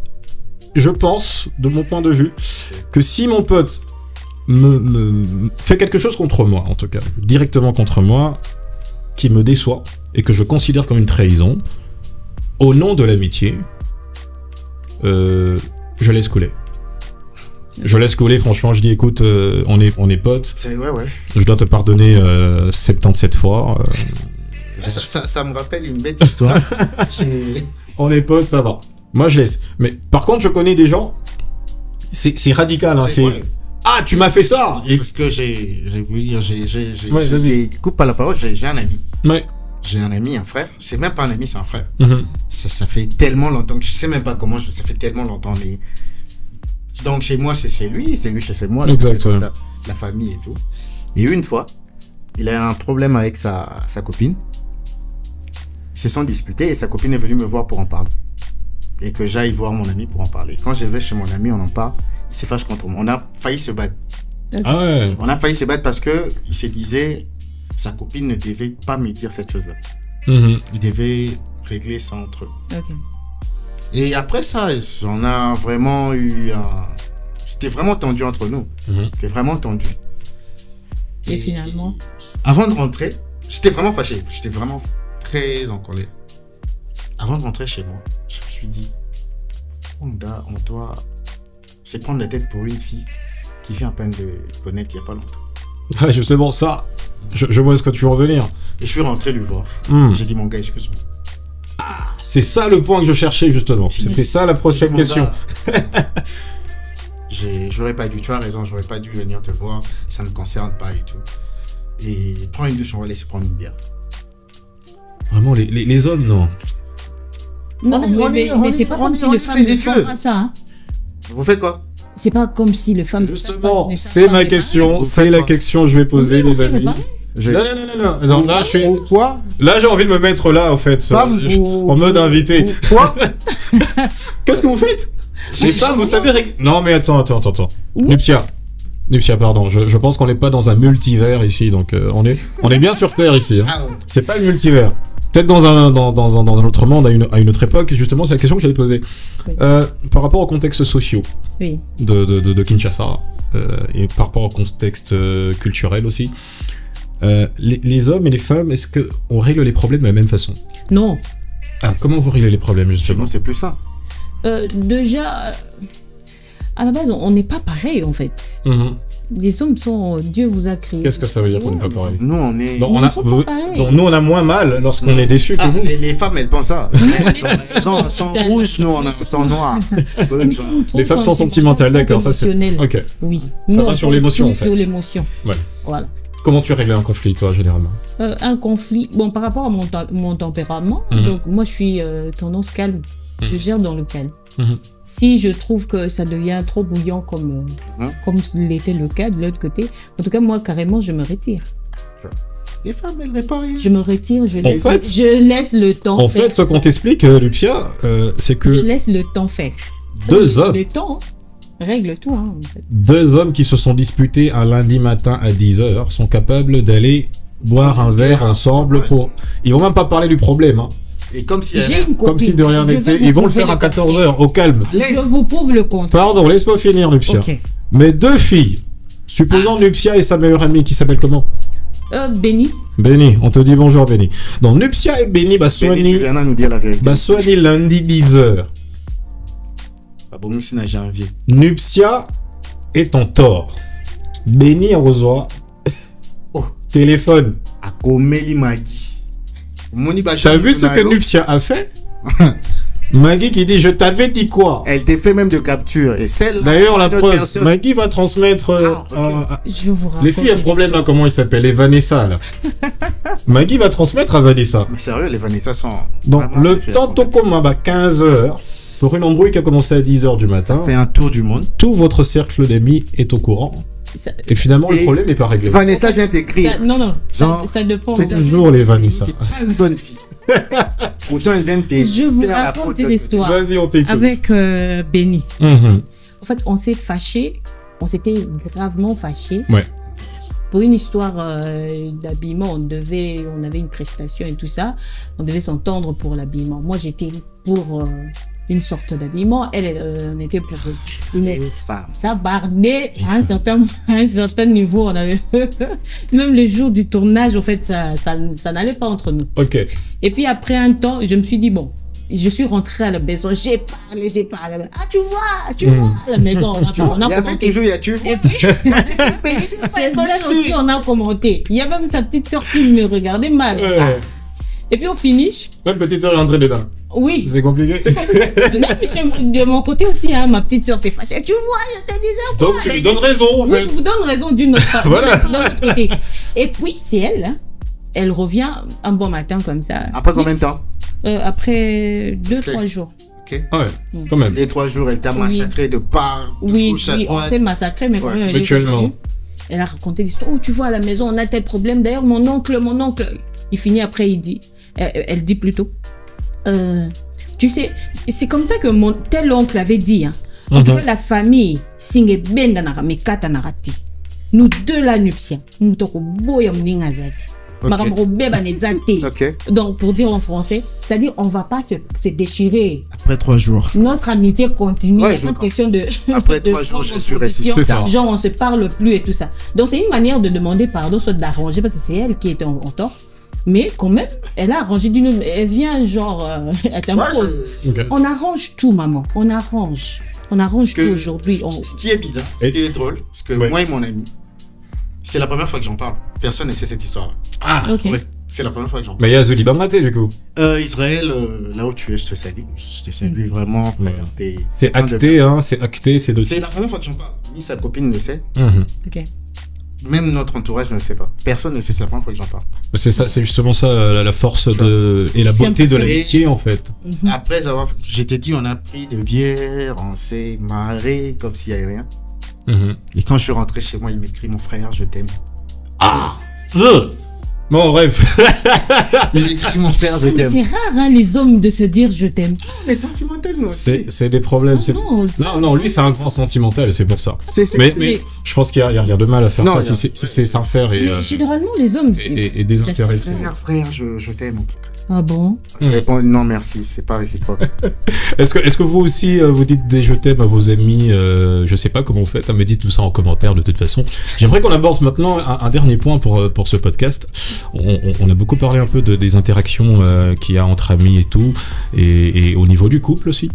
je pense, de mon point de vue, que si mon pote me fait quelque chose contre moi, en tout cas, directement contre moi, qui me déçoit, et que je considère comme une trahison, au nom de l'amitié, je laisse couler. Je laisse couler, franchement, je dis, écoute, on est potes. Je dois te pardonner 77 fois. Ça me rappelle une bête histoire. On est potes, ça va. Moi, je laisse. Mais par contre, je connais des gens, c'est radical, hein, c'est... Ah, tu m'as fait ça! Parce que j'ai voulu dire, coupe pas la parole, j'ai un ami. Ouais. J'ai un ami, un frère. C'est même pas un ami, c'est un frère. Ça fait tellement longtemps que je sais même pas comment, ça fait tellement longtemps. Donc chez moi, c'est chez lui, c'est moi. Exactement. La famille et tout. Et une fois, il a un problème avec sa copine. Ils se sont disputés et sa copine est venue me voir pour en parler. Et que j'aille voir mon ami pour en parler. Quand je vais chez mon ami, on en parle. Il se fâche contre moi. On a failli se battre. Ah ouais. On a failli se battre parce que il se disait, sa copine ne devait pas me dire cette chose-là. Il devait régler ça entre eux. Okay. Et après ça, on a vraiment eu c'était vraiment tendu entre nous. C'était vraiment tendu. Et finalement, avant de rentrer, j'étais vraiment fâché. J'étais vraiment très en colère. Avant de rentrer chez moi, je me suis dit, on doit se prendre la tête pour une fille qui vient à peine de connaître il n'y a pas longtemps. Ah, justement, ça, je vois ce que tu veux en venir. Et je suis rentré lui voir. J'ai dit, mon gars, excuse-moi. C'est ça le point que je cherchais, justement. C'était ça la prochaine question. J'aurais pas dû, tu as raison, j'aurais pas dû venir te voir, ça ne me concerne pas et tout. Et prends une douche, on va laisser prendre une bière. Vraiment, les hommes, non. Non, mais c'est pas comme si le femme ne fait pas ça. Vous faites quoi? C'est pas comme si le femme... Justement, c'est ma question, c'est la question que je vais poser, les amis. Non, là, Quoi? Là, j'ai envie de me mettre là, en fait. Femme, en mode invité. Quoi? Qu'est-ce que vous faites? Les femmes, vous savez... Non, mais attends. Oui. Nuptia, pardon. Je pense qu'on n'est pas dans un multivers ici, donc on est bien sur Terre ici. Hein. Ah ouais. C'est pas le multivers. Peut-être dans un autre monde, à une autre époque, justement, c'est la question que j'allais poser. Oui. Par rapport aux contextes sociaux Oui. de Kinshasa, et par rapport au contexte culturel aussi, les hommes et les femmes, est-ce qu'on règle les problèmes de la même façon? Non. Ah, comment vous réglez les problèmes, justement? Non, c'est plus ça. Déjà, à la base, on n'est pas pareil en fait. Les hommes sont. Dieu vous a créé. Qu'est-ce que ça veut dire qu'on n'est pas pareil? Nous, on est. Donc, Ils sont pas pareils. donc nous, on a moins mal lorsqu'on est déçu que Ah, vous. les femmes, elles pensent ça. Elles sont rouges, nous, on a sang noir. Les femmes sont sentimentales, d'accord, ça c'est... Émotionnelles. Ok. Oui. Ça Nous, va on sur fait l'émotion, tout en fait. Sur l'émotion. Ouais. Voilà. Comment tu règles un conflit, toi, généralement? Un conflit. Bon, par rapport à mon tempérament, donc moi je suis tendance calme. Je gère dans le calme. Si je trouve que ça devient trop bouillant comme l'était le cas de l'autre côté, en tout cas moi carrément je me retire. Les femmes, elles réparent. Je me retire, je fait, laisse le temps En faire. fait, ce qu'on t'explique, Lupia, c'est Je que laisse le temps faire. deux hommes Le temps règle tout. Hein, en fait. Deux hommes qui se sont disputés un lundi matin à 10h sont capables d'aller boire un verre ensemble pour... Ils vont même pas parler du problème, hein. Et comme si J'ai une copine. Comme si de rien Je vais n'était. vous Ils vont le prouver faire à contraire. 14h, au calme. Je vous prouve le contraire. Pardon, laisse-moi finir, Lupia. Ok. Mais deux filles, supposons Nuptia et sa meilleure amie qui s'appelle comment? Benny. Benny, on te dit bonjour Benny. Donc Nuptia et Benny, Benny, tu Baswani viens nous dire la vérité. lundi 10h. Ah bon, si n'a janvier. Nuptia est en tort. Benny reçoit Oh. téléphone. À Komeli Magui. T'as vu ce que Nuptia a fait? Maggie qui dit je t'avais dit quoi? Elle t'a fait même de capture. Et celle D'ailleurs la preuve, Maggie va transmettre Je vous raconte. les filles à problème là, comment il s'appelle? Et Vanessa là. Maggie va transmettre à Vanessa. Mais sérieux, les Vanessa sont. Donc vraiment le fait temps au commun, 15h, pour une embrouille qui a commencé à 10h du matin, fait un tour du monde. tout votre cercle d'amis est au courant. Et finalement le Et problème n'est pas réglé. Vanessa vient t'écrire. Non, Genre, ça dépend. C'est toujours les Vanessa. C'est pas une bonne fille. Pourtant, elle vient t'écrire. Je vous raconte l'histoire Vas-y, on t'écoute. avec Benny. Mhm. En fait, on s'est fâchés. On s'était gravement fâchés. Ouais. Pour une histoire d'habillement, on avait une prestation et tout ça. On devait s'entendre pour l'habillement. Moi, j'étais pour une sorte d'habillement. Elle était pour une Femme. ça bardait à un certain niveau. On avait même le jour du tournage, en fait, ça n'allait pas entre nous. Ok. Et puis après un temps, je me suis dit bon, je suis rentrée à la maison, j'ai parlé. Ah tu vois, à la maison, on a Il y avait commenté. toujours, il y a tu vois. Et puis, Mais c'est pas chez une bonne elle aussi, fille. on a commenté. Il y a même sa petite soeur qui me regardait mal. Ouais. Et puis au finish, Même petite soeur est entrée dedans. oui. C'est compliqué. Là, de mon côté aussi, hein, ma petite soeur s'est fâchée. Tu vois, je te disais quoi. Donc tu lui donnes raison en Oui, je fait. vous donne raison d'une autre part. Voilà. D'un autre côté. Et puis, c'est elle, hein. Elle revient un bon matin comme ça. Après combien de temps? Après 2-3 jours. Ok. Ah ouais, quand même. Les 3 jours, elle t'a massacré de part. de Oui, gauche à oui, on droite. fait massacrer, mais quand même, elle est Mutuellement. revenue. Elle a raconté l'histoire. Oh, tu vois, à la maison, on a tel problème. D'ailleurs, mon oncle, il finit après, il dit, elle dit plutôt, tu sais, c'est comme ça que mon tel oncle avait dit, hein. En tout cas, la famille, Singe Benda Naramekata Narati. Nous deux, la Nuptia, nous toko boya mninga zati. Makambo beba ne zati. Ok. Donc, pour dire en français, ça dit, on va pas se déchirer. Après 3 jours. Notre amitié continue. Ouais, Il y je a une question de. Après de 3 jours, je suis composition. ressuscité. C'est ça. Genre, on se parle plus et tout ça. Donc, c'est une manière de demander pardon, soit d'arranger, parce que c'est elle qui était en tort. Mais quand même, elle a arrangé d'une. Elle vient, genre, elle t'impose. Ok. On arrange tout, maman. On arrange. On arrange Parce tout que aujourd'hui. Ce qui est bizarre, ce qui est drôle, parce que Ouais. moi et mon ami, c'est la première fois que j'en parle. Personne ne sait cette histoire-là. Ah. Ok. Ouais, c'est la première fois que j'en parle. Mais il y a Zuli Bangate du coup. Israël, là où tu es, je te salue. Je te salue vraiment, frère. C'est acté, hein, c'est acté, c'est de. C'est la première fois que j'en parle. Ni sa copine ne sait, Mhm. Ok. même notre entourage ne sait pas. Personne ne sait, c'est la première fois que j'en parle. C'est ça, c'est justement ça la force de et la Je suis beauté de impressionnée. l'amitié en fait. Après avoir, j'étais dit, on a pris de bière, on s'est marré comme s'il n'y avait rien. Mhm. Et quand je suis rentré chez moi, il m'écrit, mon frère, je t'aime. Ah. Bon, bref. Il écrit mon frère, je Mais t'aime. c'est rare, hein, les hommes, de se dire je t'aime. Mais sentimental, moi aussi. C'est des problèmes. Ah non, ça- Non, lui, c'est un grand sentimental, c'est pour ça. C'est- Mais je pense qu'il y a rien de mal à faire Non, ça si c'est sincère Mais généralement, les hommes. et désintéressé. Frère, je t'aime en tout cas. Ah bon? Je réponds non merci, c'est pas réciproque. Est-ce que vous aussi, vous dites des je t'aime à vos amis, je sais pas comment vous faites, mais dites tout ça en commentaire de toute façon. J'aimerais qu'on aborde maintenant un dernier point pour ce podcast. On a beaucoup parlé un peu des interactions qu'il y a entre amis et tout, et au niveau du couple aussi.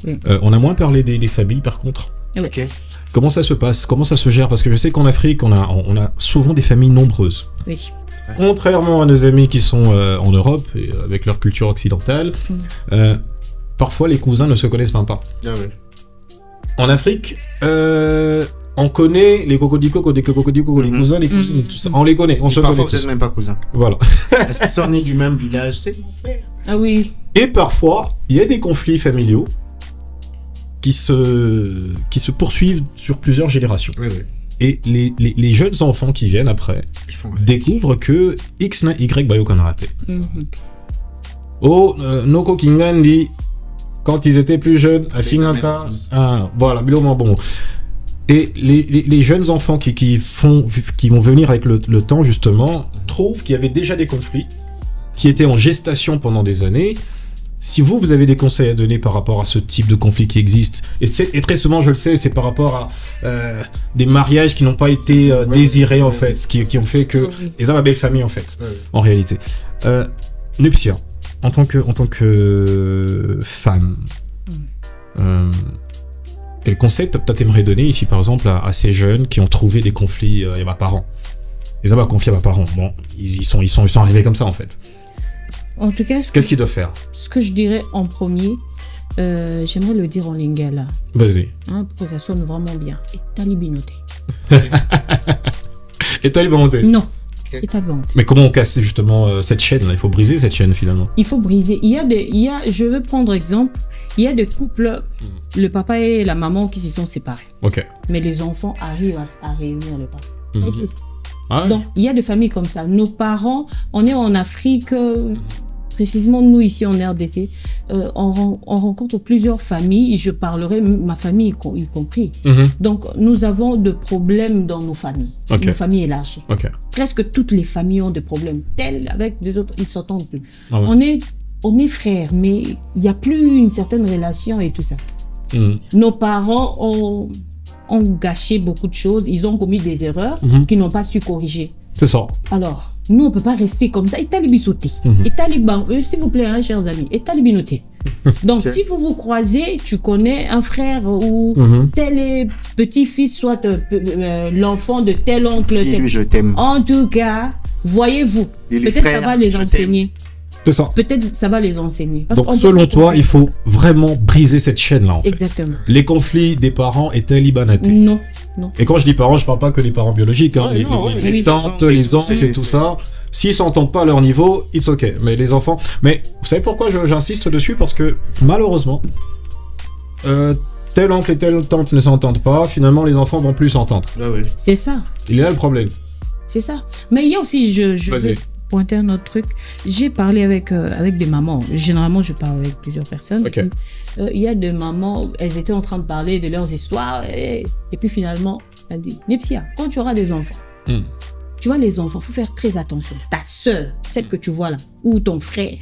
Oui. On a moins parlé des familles par contre. Ok. Comment ça se passe? Comment ça se gère? Parce que je sais qu'en Afrique, on a souvent des familles nombreuses. Oui. Contrairement à nos amis qui sont en Europe, et avec leur culture occidentale, parfois les cousins ne se connaissent même pas. Ah ouais. En Afrique, on connaît les cocodicos, les cousins, les cousines, tout ça. On les connaît, on se connaît Parfois, vous tous. n'êtes même pas cousins. Voilà. Est-ce qu'ils sont nés du même village? C'est mon frère. Ah oui. Et parfois, il y a des conflits familiaux qui se poursuivent sur plusieurs générations. Oui, oui. Et les jeunes enfants qui viennent après Ils font. découvrent que X na Y bayo kanarate. Mhm. Oh, Noko Kingandi, quand ils étaient plus jeunes, à Finaka, voilà, bilan bon. Et les jeunes enfants qui vont venir avec le temps, justement, trouvent qu'il y avait déjà des conflits qui étaient en gestation pendant des années. Si vous avez des conseils à donner par rapport à ce type de conflit qui existe, et très souvent, je le sais, c'est par rapport à des mariages qui n'ont pas été désirés, en fait, qui ont fait que... Oui. Et ça, ma belle famille, en fait, Ouais. en réalité. Nuptia, en tant que femme, quel conseil t'aimerais donner ici, par exemple, à ces jeunes qui ont trouvé des conflits à ma parents? Les hommes à confier à ma parents. Bon, ils sont arrivés comme ça, en fait. En tout cas, Qu'est-ce qu'ils doivent faire? ce que je dirais en premier, j'aimerais le dire en lingala, Vas-y. hein, pour que ça sonne vraiment bien. Et talibinoté. Et t'as monté. Non. Ok. Et talibinoté. Mais comment on casse justement cette chaîne là? Il faut briser cette chaîne finalement. Il faut briser. Je veux prendre exemple. Il y a des couples, le papa et la maman qui se sont séparés. Ok. Mais les enfants arrivent à réunir les parents. Ça Mhm. existe. Ah ouais. Donc, il y a des familles comme ça. Nos parents, on est en Afrique, précisément nous ici en RDC, on rencontre plusieurs familles. Je parlerai ma famille y compris. Mhm. Donc, nous avons des problèmes dans nos familles. Ok. Nos familles élargies. Ok. Presque toutes les familles ont des problèmes. Tels avec les autres, ils s'entendent plus. Ah ouais. On est frères, mais il n'y a plus une certaine relation et tout ça. Mhm. Nos parents ont gâché beaucoup de choses. Ils ont commis des erreurs qu'ils n'ont pas su corriger. C'est ça. Alors, nous, on ne peut pas rester comme ça. Et talibisauté. Et taliban, s'il vous plaît, hein, chers amis. Et talibinoté. Donc, Ok. si vous vous croisez, tu connais un frère ou tel est petit-fils, soit l'enfant de tel oncle. Tel... Dis-lui je t'aime. En tout cas, voyez-vous. Dis-lui, Peut-être ça frère, va les je t'aime. enseigner. C'est ça. Peut-être ça va les enseigner. Parce Donc qu'on peut selon pas toi, confier. il faut vraiment briser cette chaîne là en fait. Exactement. Les conflits des parents et talibanatés. Non, non. Et quand je dis parents, je parle pas que des parents biologiques, hein, Ouais, les, non, les- ouais, les les tantes, cousins, les oncles c'est- et tout ça. S'ils s'entendent pas à leur niveau, it's ok. Mais les enfants. Mais vous savez pourquoi j'insiste dessus? Parce que malheureusement, tel oncle et telle tante ne s'entendent pas. Finalement, les enfants vont plus s'entendre. Ah ouais. C'est ça. Il est là le problème. C'est ça. Mais il y a aussi, je Vas-y. vais pointer un autre truc. J'ai parlé avec des mamans. Généralement, je parle avec plusieurs personnes. Ok. Il y a des mamans, elles étaient en train de parler de leurs histoires. Et puis finalement, elle dit, Nipsia, quand tu auras des enfants, tu vois les enfants, il faut faire très attention. Ta sœur, celle que tu vois là, ou ton frère,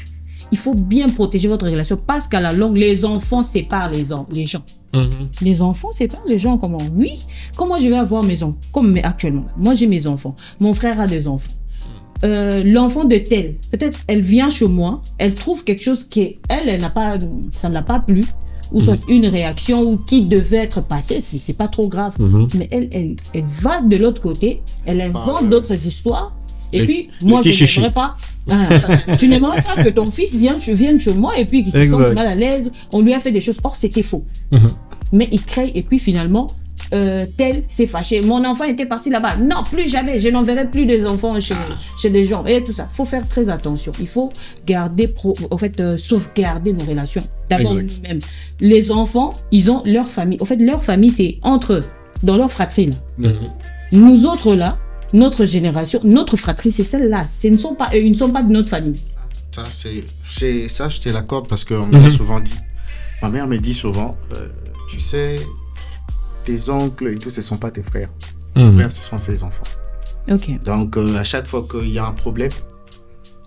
il faut bien protéger votre relation parce qu'à la longue, les enfants séparent les gens. Les enfants séparent les gens comment? Oui. Comment je vais avoir mes enfants? Comme actuellement. Moi, j'ai mes enfants. Mon frère a des enfants. L'enfant de tel, peut-être elle vient chez moi, elle trouve quelque chose qui elle n'a pas, ça ne l'a pas plu, ou soit une réaction ou qui devait être passé, c'est pas trop grave. Mais elle va de l'autre côté, elle invente d'autres histoires. Et puis, moi, je chichi. n'aimerais pas. Tu n'aimerais pas que ton fils vienne chez moi et puis qu'il se sente Exact. mal à l'aise. On lui a fait des choses. Or, c'était faux. Mais il crée et puis finalement, tel s'est fâché. Mon enfant était parti là-bas. Non, plus jamais. Je n'enverrai plus des enfants chez des gens. Et tout ça. Il faut faire très attention. Il faut garder, sauvegarder nos relations. D'abord Exact. nous-mêmes. Les enfants, ils ont leur famille. En fait, leur famille, c'est entre eux, dans leur fratrie. Là. Nous autres là, notre génération, notre fratrie, c'est celle-là. Ils ne sont pas de notre famille. Ça, je te l'accorde parce qu'on m'a souvent dit. Ma mère me dit souvent, tu sais, tes oncles et tout, ce ne sont pas tes frères. Tes frères, ce sont ses enfants. Ok. Donc, à chaque fois qu'il y a un problème,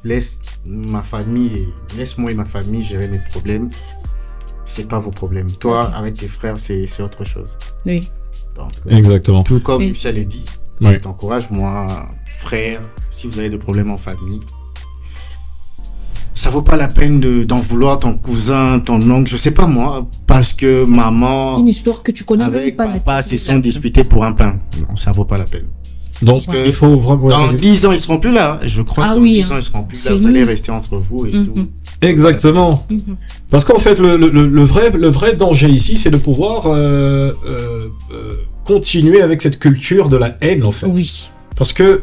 laisse-moi et ma famille gérer mes problèmes. C'est pas vos problèmes. Toi, avec tes frères, c'est autre chose. Oui. Donc, exactement. Tout comme Oui. Michel l'a dit, Oui. je t'encourage, moi, frère, si vous avez des problèmes en famille, ça vaut pas la peine d'en vouloir ton cousin, ton oncle, je sais pas moi, parce que maman Une histoire que tu connais avec pas. papa se sont disputés pour un pain. Non, ça vaut pas la peine. Donc, il faut vraiment... Dans 10 ans, ils seront plus là. Je crois que dans 10 ans, ils seront plus là. C'est Vous allez nous. rester entre vous et tout. Exactement. Parce qu'en fait, le vrai danger ici, c'est de pouvoir continuer avec cette culture de la haine, en fait. Oui. Parce que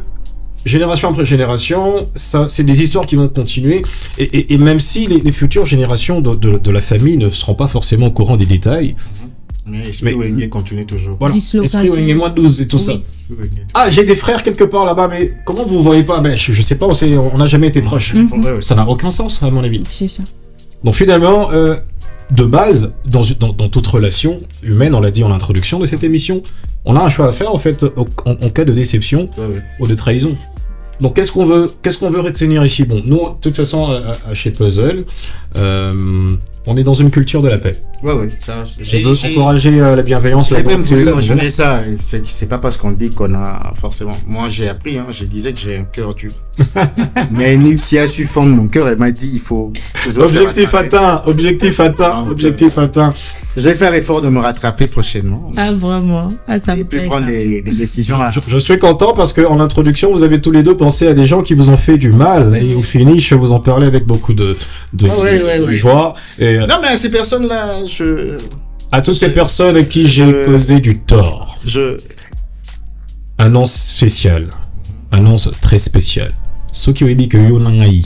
génération après génération, ça, c'est des histoires qui vont continuer. Et même si les futures générations de la famille ne seront pas forcément au courant des détails, Mais Esprit Wengé continue toujours. voilà, Dislocation. Esprit Wengé moins 12 et tout ça. Ah, j'ai des frères quelque part là-bas, mais comment vous voyez pas? Ben, je sais pas, on n'a jamais été proches. Ça n'a aucun sens, à mon avis. C'est ça. Donc finalement, de base, dans toute relation humaine, on l'a dit en introduction de cette émission, on a un choix à faire en fait en cas de déception ou de trahison. Donc qu'est-ce qu'on veut retenir ici? Bon, nous, de toute façon, chez Puzzle, on est dans une culture de la paix. Ouais. Ça, Je veux encourager la bienveillance, la j'ai même bonté, voulu l'amour. mentionner ça. C'est pas parce qu'on dit qu'on a forcément. Moi, j'ai appris, je disais que j'ai un cœur dur. Mais si elle a su fendre mon cœur, elle m'a dit il faut. Objectif atteint. Je vais faire l'effort de me rattraper prochainement. Ah, vraiment. Ah, ça me Et puis plaît, prendre ça. des décisions. Je suis content parce qu'en introduction, vous avez tous les deux pensé à des gens qui vous ont fait du mal et au finish, vous en parlez avec beaucoup de Ouais. joie. Et Non, mais à ces personnes-là, à toutes ces personnes à qui j'ai causé du tort, annonce spéciale, annonce très spéciale. Ceux qui ont dit que Yonangaï,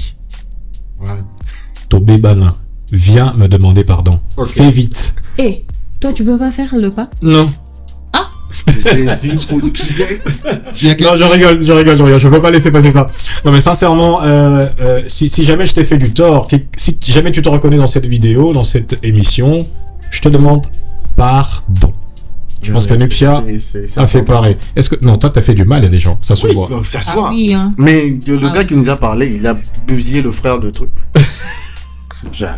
Tobebana, viens me demander pardon. Ok. Fais vite. Eh, toi, tu peux pas faire le pas? Non. j'ai vu trop de Non, je rigole, je peux pas laisser passer ça. Non, mais sincèrement, si jamais je t'ai fait du tort, si jamais tu te reconnais dans cette vidéo, dans cette émission, je te demande pardon. Je pense que Nuptia a fait pareil. Est-ce que non, toi t'as fait du mal à des gens, ça se voit. Oui, ça se Ah voit. oui, hein. Mais le gars qui nous a parlé, il a bousillé le frère de truc. Tu as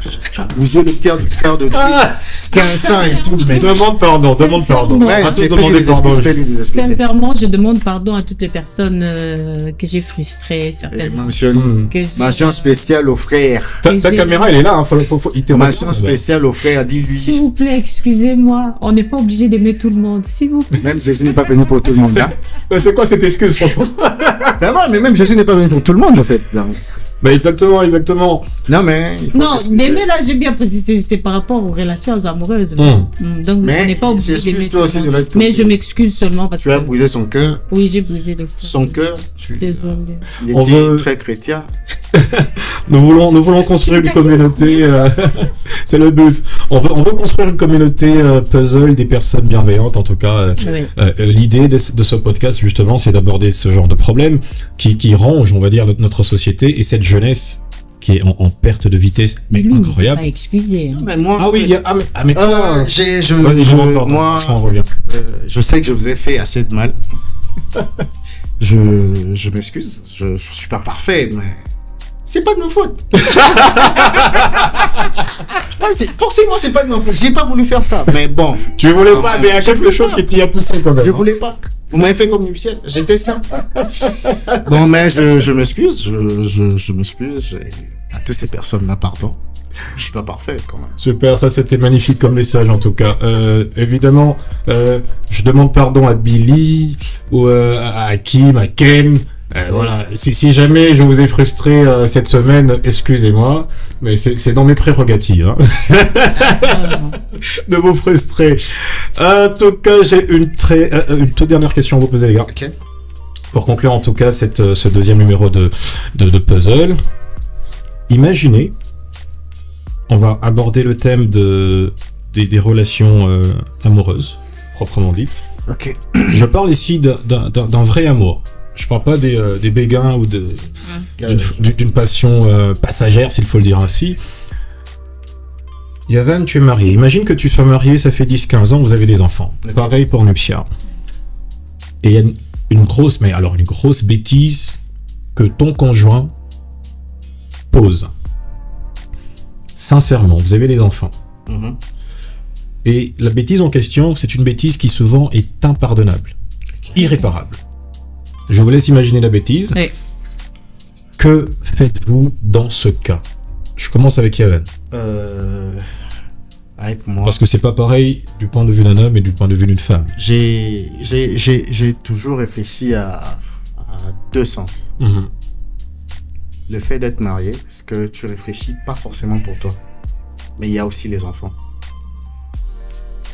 bousillé le frère de truc. C'était un saint et tout. Mais Demande pardon. Sincèrement. ouais, Arrête de c'est demander pardon. fais des excuses. Sincèrement, je demande pardon à toutes les personnes que j'ai frustrées, Et certaines. mention spéciale au frère. Ta caméra elle est là, hein, il te Mention spéciale au frère, S'il dis-lui. vous plaît, excusez-moi. On n'est pas obligé d'aimer tout le monde. S'il vous plaît. Même Jésus n'est pas venu pour tout le monde. Hein. C'est quoi cette excuse, franchement? Mais même Jésus n'est pas venu pour tout le monde, en fait. Donc, Bah exactement. non, mais il faut Non, t'excuser. d'aimer là, j'ai bien précisé, c'est par rapport aux relations amoureuses. Donc, Mais on n'est pas obligé d'aimer excuse-toi tout aussi le de monde. l'autre Mais côté. je m'excuse seulement parce Tu as que. brisé son cœur. Oui, j'ai brisé le cœur. Son cœur, Désolée. il On était veut- très chrétien. Nous voulons construire une communauté. C'est le but. On veut construire une communauté puzzle, des personnes bienveillantes en tout cas. Oui. L'idée de ce podcast justement, c'est d'aborder ce genre de problème qui range, on va dire, notre société et cette jeunesse qui est en perte de vitesse, mais lui, il ne s'est incroyable. pas excusé. hein. Mais moi, Ah oui, mais toi, vas-y, je m'en parle. moi, Je m'en reviens. je sais que je vous ai fait assez de mal. Je m'excuse. Je suis pas parfait, mais c'est pas de ma faute. Forcément, c'est pas de ma faute. J'ai pas voulu faire ça, mais bon. Tu voulais Non, pas, mais- mais à quelque chose qui t'y a poussé quand même. Je voulais pas. Vous m'avez fait comme Nuptial. J'étais ça. Bon, mais je m'excuse. Je m'excuse. Et à toutes ces personnes-là, pardon. Je suis pas parfait, quand même. Super, ça c'était magnifique comme message en tout cas. Évidemment, je demande pardon à Billy, ou à Hakim, à Ken. Voilà. Si jamais je vous ai frustré cette semaine, excusez-moi, mais c'est dans mes prérogatives hein, de vous frustrer. En tout cas, j'ai une toute dernière question à vous poser les gars. Ok. Pour conclure en tout cas ce deuxième numéro de Puzzle. Imaginez, on va aborder le thème des relations amoureuses, proprement dites. Ok. Je parle ici d'un vrai amour. Je parle pas des béguins ou d'une passion passagère, s'il faut le dire ainsi. Yavan, tu es marié. Imagine que tu sois marié, ça fait 10-15 ans, vous avez des enfants. Okay. Pareil pour Nuptia. Et il y a une grosse bêtise que ton conjoint pose. Sincèrement, vous avez des enfants. Mm-hmm. Et la bêtise en question, c'est une bêtise qui souvent est impardonnable, irréparable. Je vous laisse imaginer la bêtise. Oui. Que faites-vous dans ce cas? Je commence avec Yavan. Avec moi. Parce que c'est pas pareil du point de vue d'un homme et du point de vue d'une femme. J'ai toujours réfléchi à deux sens. Mm-hmm. Le fait d'être marié, c'est que tu réfléchis pas forcément pour toi, mais il y a aussi les enfants.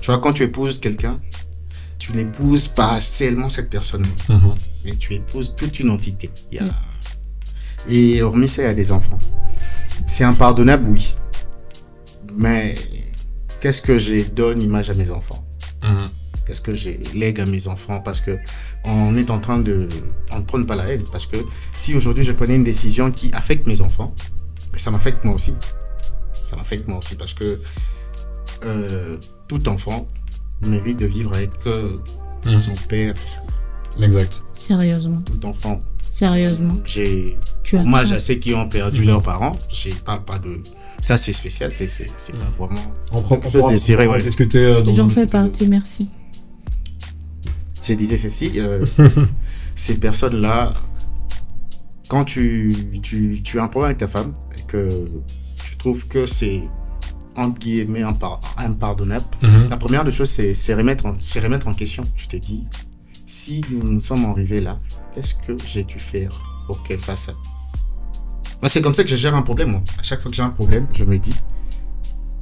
Tu vois, quand tu épouses quelqu'un, tu n'épouses pas seulement cette personne, mais tu épouses toute une entité. Et hormis ça, il y a des enfants. C'est impardonnable, oui. Mais qu'est-ce que je donne image à mes enfants? Qu'est-ce que je lègue à mes enfants? Parce que on est en train de... On ne prône pas la haine. Parce que si aujourd'hui je prenais une décision qui affecte mes enfants, ça m'affecte moi aussi. Ça m'affecte moi aussi parce que tout enfant mérite de vivre avec son père. Exact. Sérieusement. Tout enfant. Sérieusement. Moi, j'ai ceux qui ont perdu leurs parents. Je parle pas de... Ça, c'est spécial. C'est pas vraiment... On pourra discuter... J'en fais partie, merci. Je disais ceci. Ces personnes-là, quand tu as un problème avec ta femme et que tu trouves que c'est entre guillemets impardonnable, la première des choses, c'est remettre en question. Tu te dis, si nous sommes arrivés là, qu'est-ce que j'ai dû faire pour qu'elle fasse ça? Moi, c'est comme ça que je gère un problème. Moi. À chaque fois que j'ai un problème, je me dis,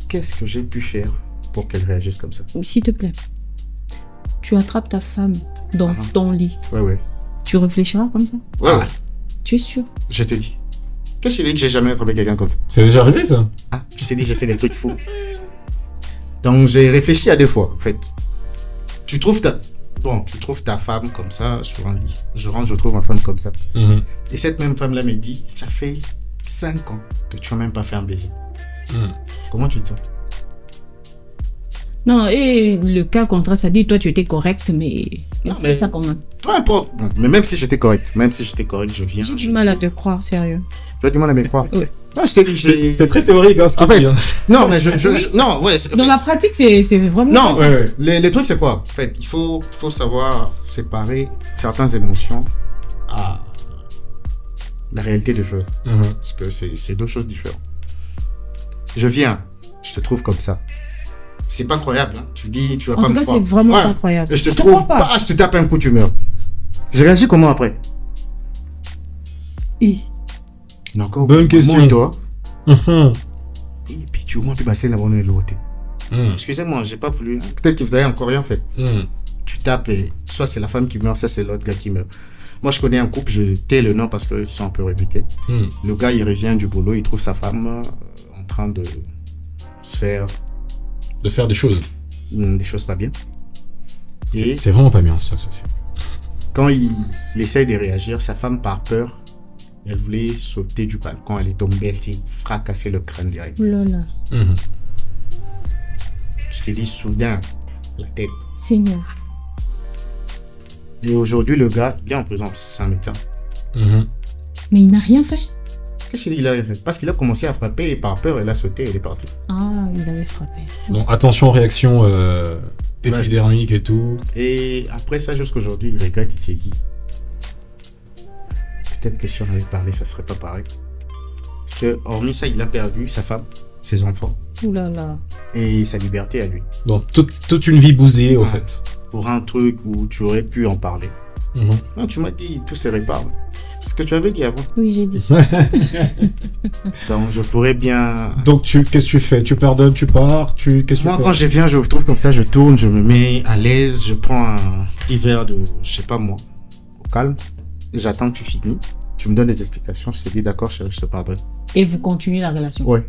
qu'est-ce que j'ai pu faire pour qu'elle réagisse comme ça? S'il te plaît, tu attrapes ta femme dans ton lit. Ouais. Tu réfléchiras comme ça? Ouais. Tu es sûr? Je te dis. Qu'est-ce que tu dis que j'ai jamais attrapé quelqu'un comme ça? C'est déjà arrivé, ça? Ah, je t'ai dit, j'ai fait des trucs fous. Donc, j'ai réfléchi à deux fois, en fait. Tu trouves ta femme comme ça sur un lit. Je rentre, je trouve ma femme comme ça. Et cette même femme-là me dit, ça fait 5 ans que tu n'as même pas fait un baiser. Comment tu te sens? Non, et le cas contraire, ça dit, toi, tu étais correct, mais... Non, mais ça quand même. Peu importe. Bon, mais même si j'étais correct, je viens. J'ai du mal à te croire, sérieux. Tu as du mal à me croire? Oui. Non, je t'ai dit, c'est très théorique, hein, ce en fait, dit, hein. Non, mais non, ouais. Dans la pratique, c'est vraiment... Non, ouais. Les trucs, c'est quoi? En fait, il faut savoir séparer certaines émotions à la réalité des choses. Parce que c'est deux choses différentes. Je viens, je te trouve comme ça. C'est pas croyable, hein. Tu dis, tu vas pas me croire. En tout cas, c'est vraiment pas croyable. Je te trouve pas, je te tape un coup, tu meurs. J'ai réagi comment après? Bonne question. Et puis tu au moins pu passer la bonne et l'autre. Excusez-moi, j'ai pas voulu. Peut-être que vous avez encore rien fait. Tu tapes et soit c'est la femme qui meurt, soit c'est l'autre gars qui meurt. Moi, je connais un couple, je tais le nom parce qu'ils sont un peu réputés. Le gars, il revient du boulot, il trouve sa femme en train de se faire... De faire des choses. Des choses pas bien. Et c'est vraiment pas bien, ça. Quand il essaye de réagir, sa femme, par peur, elle voulait sauter du balcon, elle est tombée, elle s'est fracassée le crâne direct. Lola. Je t'ai dit soudain, la tête. Seigneur. Et aujourd'hui, le gars, il est en prison, c'est un médecin. Mais il n'a rien fait. Qu'est-ce qu'il a rien fait? Parce qu'il a commencé à frapper et par peur, elle a sauté et elle est partie. Ah, il avait frappé. Donc attention, réaction épidermique et tout. Et après ça, jusqu'aujourd'hui, il regrette, il s'est dit, peut-être que si on avait parlé, ça serait pas pareil. Parce que, hormis ça, il a perdu sa femme, ses enfants. Ouh là là. Et sa liberté à lui. Donc toute une vie bousillée, au fait. Pour un truc où tu aurais pu en parler. Non, tu m'as dit, tout se répare. C'est ce que tu avais dit avant. Oui, j'ai dit. Donc, je pourrais bien... Donc, qu'est-ce que tu fais? Tu pardonnes, tu pars, Moi, quand je viens, je trouve comme ça, je tourne, je me mets à l'aise, je prends un petit verre de, je sais pas moi, au calme, et j'attends que tu finis. Tu me donnes des explications, je te dis d'accord, je te pardonne. Et vous continuez la relation? Ouais.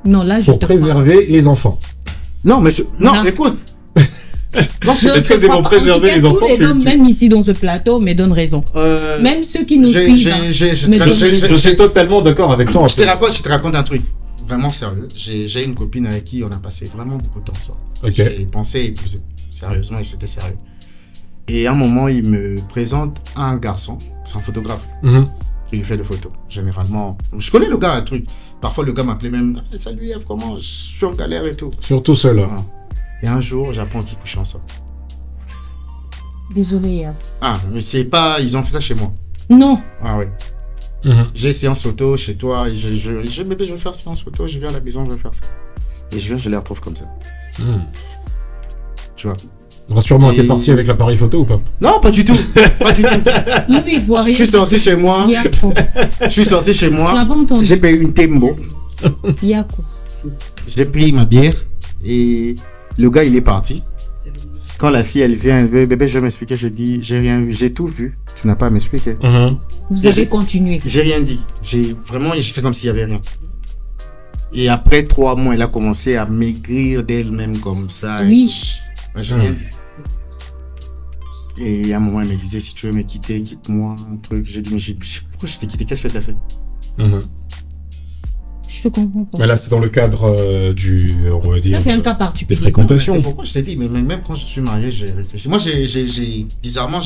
Non, là, je pour préserver les enfants. Non, mais non, écoute. Est-ce que c'est pour préserver les enfants? Les hommes, même ici dans ce plateau, me donnent raison. Même ceux qui nous suivent. Je suis totalement d'accord avec toi. Je te raconte un truc vraiment sérieux. J'ai une copine avec qui on a passé vraiment beaucoup de temps ensemble. J'ai pensé épouser sérieusement et c'était sérieux. Et à un moment, il me présente un garçon, c'est un photographe, qui lui fait des photos. Généralement, je connais le gars, un truc. Parfois, le gars m'appelait même, salut Yves, comment? Je suis en galère et tout. Surtout cela. Voilà. Et un jour, j'apprends qu'ils couchent ensemble. Désolé, Yves. Ah, mais c'est pas, ils ont fait ça chez moi. Non. Ah oui. J'ai séance photo chez toi, et bébé, je veux faire séance photo, je viens à la maison, je veux faire ça. Et je viens, je les retrouve comme ça. Tu vois. Rassure-moi, t'es parti avec l'appareil photo ou pas? Non, pas du tout. Pas du tout. Oui, il voit rien. Je suis sorti chez moi. Je suis sorti chez moi. On l'a pas entendu. J'ai payé une Tembo. Yako. J'ai pris ma bière et le gars il est parti. Quand la fille elle vient, elle veut, bébé, je vais m'expliquer. Je dis, j'ai rien vu, j'ai tout vu. Tu n'as pas à m'expliquer. Vous avez continué. J'ai rien dit. J'ai fait comme s'il y avait rien. Et après 3 mois, elle a commencé à maigrir d'elle-même comme ça. Oui. J'ai rien dit. Et à un moment, elle me disait, si tu veux me quitter, quitte-moi, un truc. J'ai dit, mais pourquoi je t'ai quitté? Qu'est-ce que t'as fait? Je te comprends pas. Mais là, c'est dans le cadre on va dire. Ça, c'est un cas particulier. Des fréquentations. C'est pourquoi je t'ai dit, mais même quand je suis marié, j'ai réfléchi. Moi, bizarrement,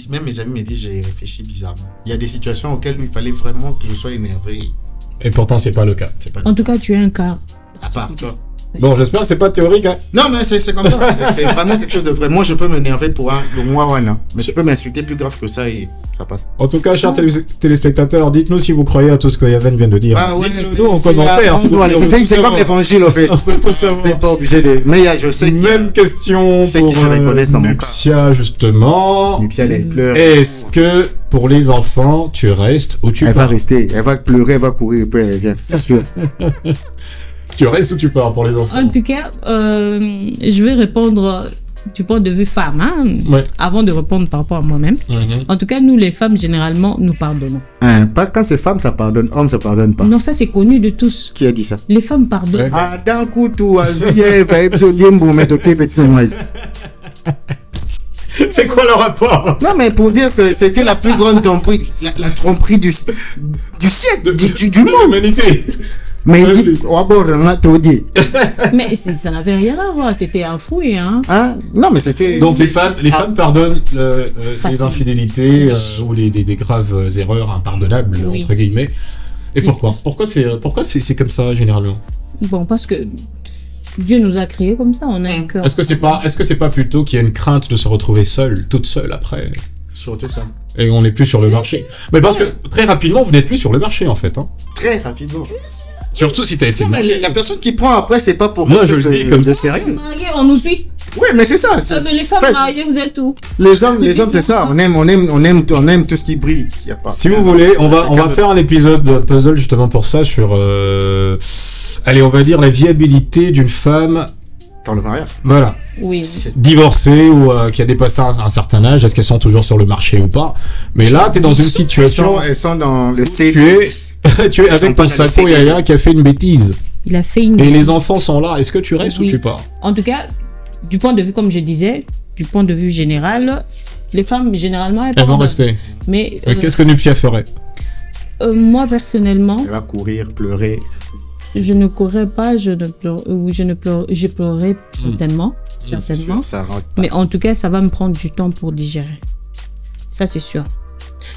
même mes amis me disent, j'ai réfléchi bizarrement. Il y a des situations auxquelles il fallait vraiment que je sois énervé. Et pourtant, c'est pas le cas. En tout cas, tu es un cas. À part, tu vois. Bon, j'espère que c'est pas théorique, hein. Non, mais c'est comme ça. C'est vraiment quelque chose de vrai. Moi, je peux m'énerver pour le mois, voilà. Mais tu peux m'insulter plus grave que ça et ça passe. En tout cas, chers téléspectateurs, dites-nous si vous croyez à tout ce que Yaven vient de dire. Ah ouais, dites-nous en commentaire. C'est comme l'évangile, en fait. On peut tout savoir. C'est pas obligé de. Mais je sais qu'il y a. Même question ceux qui se reconnaissent dans mon Nuptia, justement. Nuptia, elle pleure. Est-ce que pour les enfants, tu restes ou tu pars? Elle va rester. Elle va pleurer, elle va courir et puis elle vient. C'est sûr. Tu restes ou tu pars pour les enfants? En tout cas, je vais répondre du point de vue femme, hein, avant de répondre par rapport à moi-même. En tout cas, nous, les femmes, généralement, nous pardonnons. Pas quand c'est femme, ça pardonne. Homme, ça pardonne pas. Non, ça, c'est connu de tous. Qui a dit ça? Les femmes pardonnent. Ah, d'un coup, tout, azouye, petit. C'est quoi le rapport? Non, mais pour dire que c'était la plus grande tromperie, la tromperie du siècle, du monde. L'humanité. Mais il dit, mais ça n'avait rien à voir, c'était un fouet, hein. Non, mais c'était. Donc les femmes pardonnent les infidélités ou des graves erreurs impardonnables, entre guillemets. Et pourquoi? Pourquoi c'est comme ça généralement? Bon, parce que Dieu nous a créés comme ça, on a un cœur. Est-ce que c'est pas plutôt qu'il y a une crainte de se retrouver toute seule après? Surtout ça. Et on n'est plus sur le marché. Mais parce que très rapidement, vous n'êtes plus sur le marché en fait. Hein. Très rapidement. Surtout si tu as été marié. La personne qui prend après, c'est pas pour moi je le dis comme de sérieux. Mariés, on nous suit. Oui, mais c'est ça. Mais les femmes mariées, vous êtes où? Les hommes, c'est ça. On aime tout ce qui brille. Si vous voulez, on va faire un épisode de puzzle justement pour ça sur, allez, on va dire la viabilité d'une femme dans le mariage. Voilà. Oui. Divorcée ou qui a dépassé un certain âge, est-ce qu'elles sont toujours sur le marché ou pas? Mais là, tu es dans une situation. Elles sont dans le C. Tu es avec ton saco Yaya qui a fait une bêtise. Il a fait une Et les enfants sont là. Est-ce que tu restes ou tu pars? En tout cas, du point de vue, comme je disais, du point de vue général, les femmes, généralement, elles vont rester. Mais qu'est-ce que Nuptia ferait? Moi, personnellement... Elle va courir, pleurer. Je ne courrais pas, je pleurais certainement. Certainement. Ça rentre pas. Mais en tout cas, ça va me prendre du temps pour digérer. Ça, c'est sûr.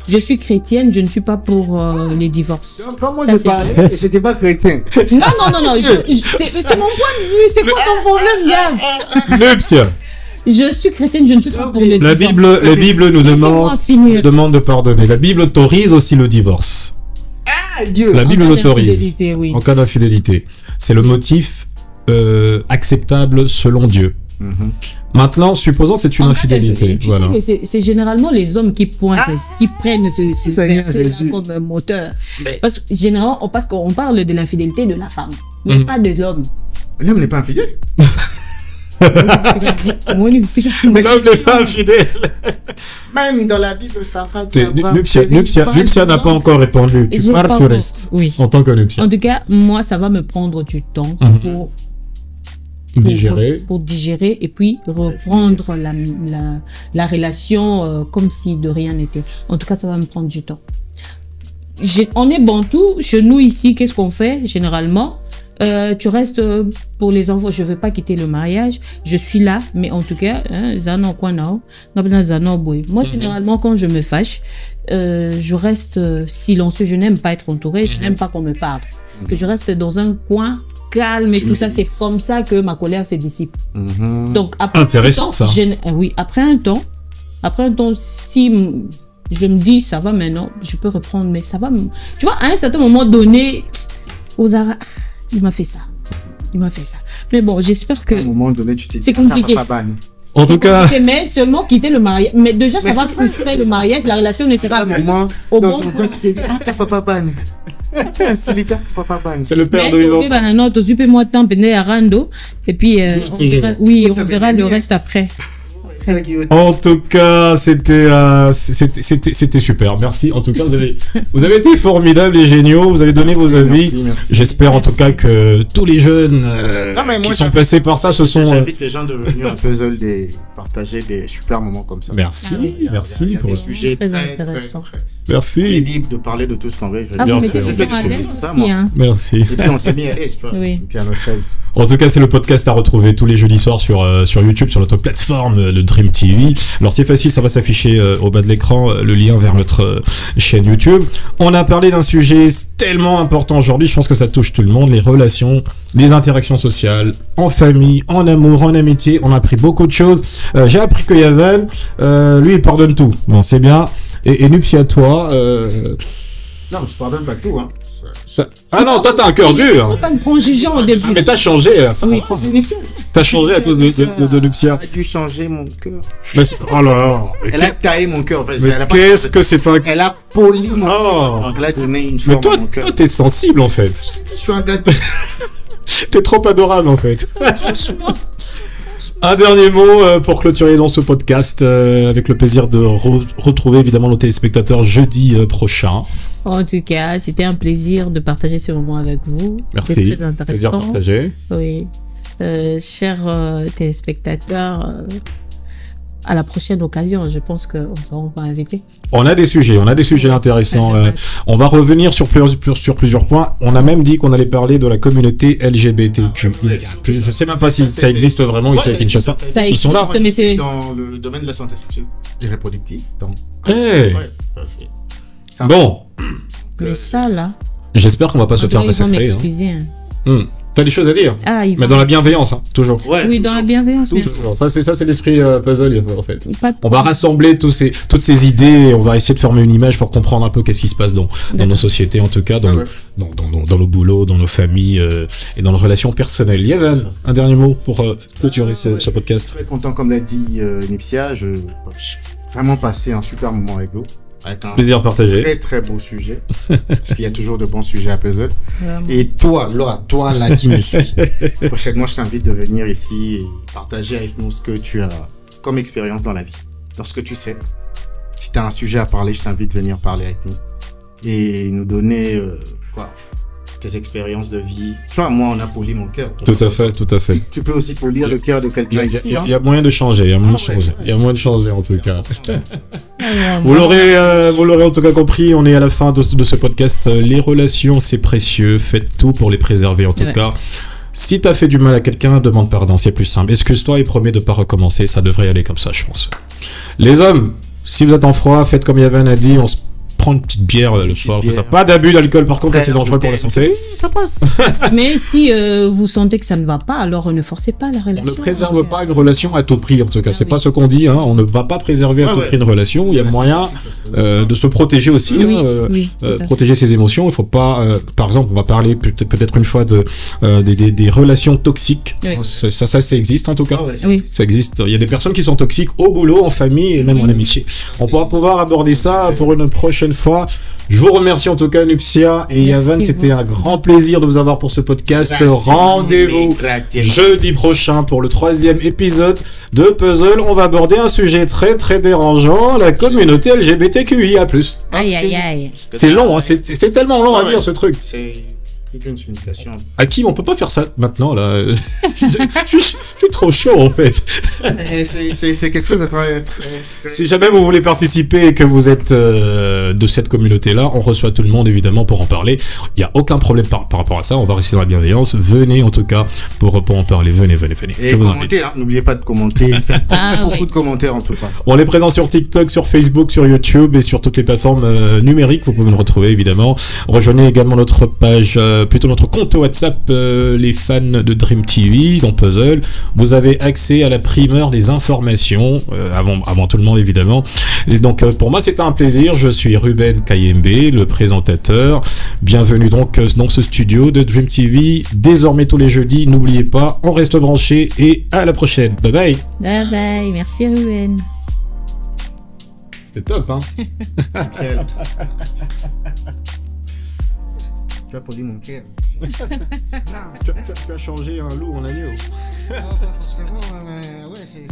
Je suis chrétienne, je ne suis pas pour les divorces. Donc, comment je parlais, j'étais pas chrétien. Non. C'est mon point de vue. C'est quoi ton problème, Gav? Nuptia. Je suis chrétienne, je ne suis pas pour les divorces. La Bible nous demande de pardonner. La Bible autorise aussi le divorce. Dieu. La Bible l'autorise. Oui. En cas d'infidélité. C'est le motif acceptable selon Dieu. Maintenant, supposons que c'est une infidélité. Voilà. C'est généralement les hommes qui pointent, qui prennent ce verset comme un moteur. Parce que généralement, parce qu'on parle de l'infidélité de la femme, mais pas de l'homme. L'homme n'est pas infidèle. L'homme n'est pas infidèle. Même dans la Bible, ça va. Nuptia n'a pas encore répondu. Tu pars, tu restes. Oui. En tant que Nuptia. En tout cas, moi, ça va me prendre du temps pour pour digérer et puis reprendre la relation comme si de rien n'était. En tout cas, ça va me prendre du temps. On est bantou. Chez nous ici, qu'est-ce qu'on fait généralement? Tu restes pour les enfants. Je veux pas quitter le mariage. Je suis là, mais en tout cas, moi généralement quand je me fâche, je reste silencieux. Je n'aime pas être entourée. Je n'aime pas qu'on me parle. Que je reste dans un coin calme et tout ça. C'est comme ça que ma colère se dissipe. Donc après intéressant ça. Oui, après un temps, si je me dis ça va maintenant, je peux reprendre, mais ça va. Tu vois, à un certain moment donné, Ozara, il m'a fait ça. Mais bon, j'espère que. À un moment donné, tu t'es dit, c'est compliqué. En tout cas. Mais seulement quitter le mariage. Mais déjà, ça va frustrer le mariage, la relation ne sera pas. Au bon. C'est le père de mes enfants. Moi temps à Rando. Et puis, on verra le reste après. En tout cas, c'était super. Merci. En tout cas, vous avez été formidables et géniaux. Vous avez donné vos avis. Merci. J'espère en tout cas que tous les jeunes qui sont passés par ça se sont. J'invite les gens de venir à Puzzle partager des super moments comme ça. Merci. Merci. Il y a des sujets très intéressants. Merci. On est libre de parler de tout ce qu'on veut. Vous mettez les gens à l'aise aussi, hein. Merci. Et puis on s'est mis à l'aise, tu vois. Oui. En tout cas, c'est le podcast à retrouver tous les jeudis soirs sur YouTube, sur notre plateforme, le Dream TV. Alors c'est facile, ça va s'afficher au bas de l'écran, le lien vers notre chaîne YouTube. On a parlé d'un sujet tellement important aujourd'hui, je pense que ça touche tout le monde, les relations, les interactions sociales, en famille, en amour, en amitié. On a appris beaucoup de choses. J'ai appris que Yavan, lui, il pardonne tout. Bon, c'est bien. Et Nupsia, toi... Non, je pardonne pas tout, hein. Ah non, toi t'as un cœur dur. Faut pas me prendre au début. Mais t'as changé. Oui. C'est Nupsia. T'as changé à cause de Nupsia. Elle a dû changer mon cœur. Oh là. Elle a taillé mon cœur. En fait. Qu'est-ce que c'est pas... Elle a poli mon cœur. Donc elle a donné une forme à mon cœur. Mais toi, t'es sensible en fait. Je suis un gars. T'es trop adorable en fait. Un dernier mot pour clôturer dans ce podcast, avec le plaisir de retrouver évidemment nos téléspectateurs jeudi prochain. En tout cas, c'était un plaisir de partager ce moment avec vous. Merci, c'était très intéressant. Plaisir partagé. Oui. Chers téléspectateurs, à la prochaine occasion, je pense qu'on sera invité. On a des sujets intéressants. On va revenir sur plusieurs points. On a même dit qu'on allait parler de la communauté LGBTQ. Je sais même pas si ça existe vraiment ici à Kinshasa. Ils sont là. Mais c'est dans le domaine de la santé sexuelle et reproductive. Donc, bon. Mais ça là. J'espère qu'on va pas se faire massacrer. T'as des choses à dire, mais dans la bienveillance, hein, toujours. Ouais, oui, dans la bienveillance. Toujours. Ça, c'est l'esprit puzzle en fait. On va rassembler toutes ces idées et on va essayer de former une image pour comprendre un peu qu'est-ce qui se passe dans nos sociétés, en tout cas, dans nos boulots, dans nos familles et dans nos relations personnelles. Yavan, un dernier mot pour clôturer ce podcast. Je suis très content, comme l'a dit Nipsia. Je vraiment passé un super moment avec vous. Avec un plaisir partagé. Très très beau sujet. Parce qu'il y a toujours de bons sujets à puzzle. Et toi là qui me suis. Prochainement, je t'invite de venir ici et partager avec nous ce que tu as comme expérience dans la vie. Lorsque tu sais. Si tu as un sujet à parler, je t'invite à venir parler avec nous. Et nous donner tes expériences de vie. Tu vois, moi, on a poli mon cœur. Tout à fait. Tu peux aussi polir le cœur de quelqu'un. Il y a moyen de changer, il y a moyen de changer en tout cas. Vous l'aurez en tout cas compris, on est à la fin de ce podcast. Les relations, c'est précieux. Faites tout pour les préserver en tout cas. Si t'as fait du mal à quelqu'un, demande pardon, c'est plus simple. Excuse-toi et promets de pas recommencer, ça devrait aller comme ça, je pense. Les hommes, si vous êtes en froid, faites comme Yavan a dit, on se prend une petite bière le soir. Pas d'abus d'alcool par contre, c'est dangereux pour la santé. Ça passe. Mais si vous sentez que ça ne va pas, alors ne forcez pas la relation. On ne préserve pas une relation à tout prix en tout cas. C'est pas ce qu'on dit. On ne va pas préserver à tout prix une relation. Il y a moyen de se protéger aussi, protéger ses émotions. Il faut pas, par exemple, on va parler peut-être une fois des relations toxiques. Ça existe en tout cas. Ça existe. Il y a des personnes qui sont toxiques au boulot, en famille et même en amitié. On pourra pouvoir aborder ça pour une prochaine fois. Je vous remercie en tout cas Nupsia et Yavan, c'était un grand plaisir de vous avoir pour ce podcast. Rendez-vous jeudi prochain pour le 3e épisode de Puzzle. On va aborder un sujet très très dérangeant, la communauté LGBTQIA+. Aïe. C'est long, hein, c'est tellement long à dire ce truc. toute une signification. Hakim, on peut pas faire ça maintenant, là. Je suis trop chaud, en fait. C'est quelque chose de très... Si jamais vous voulez participer et que vous êtes de cette communauté-là, on reçoit tout le monde, évidemment, pour en parler. Il n'y a aucun problème par rapport à ça. On va rester dans la bienveillance. Venez, en tout cas, pour en parler. Venez. Et je vous commentez, invite. n'oubliez pas de commenter. Faites beaucoup de commentaires, en tout cas. On est présent sur TikTok, sur Facebook, sur YouTube et sur toutes les plateformes numériques. Vous pouvez nous retrouver, évidemment. Rejoignez également notre page, plutôt notre compte WhatsApp, les fans de Dream TV, dans Puzzle. Vous avez accès à la primeur des informations, avant tout le monde, évidemment. Et donc, pour moi, c'était un plaisir. Je suis Ruben Kayembe, le présentateur. Bienvenue donc dans ce studio de Dream TV. Désormais, tous les jeudis, n'oubliez pas, on reste branchés et à la prochaine. Bye bye. Bye bye, merci Ruben. C'était top, hein. Michel. Tu as posé mon cœur. Tu as changé un loup en agneau. Pas forcément, ouais, c'est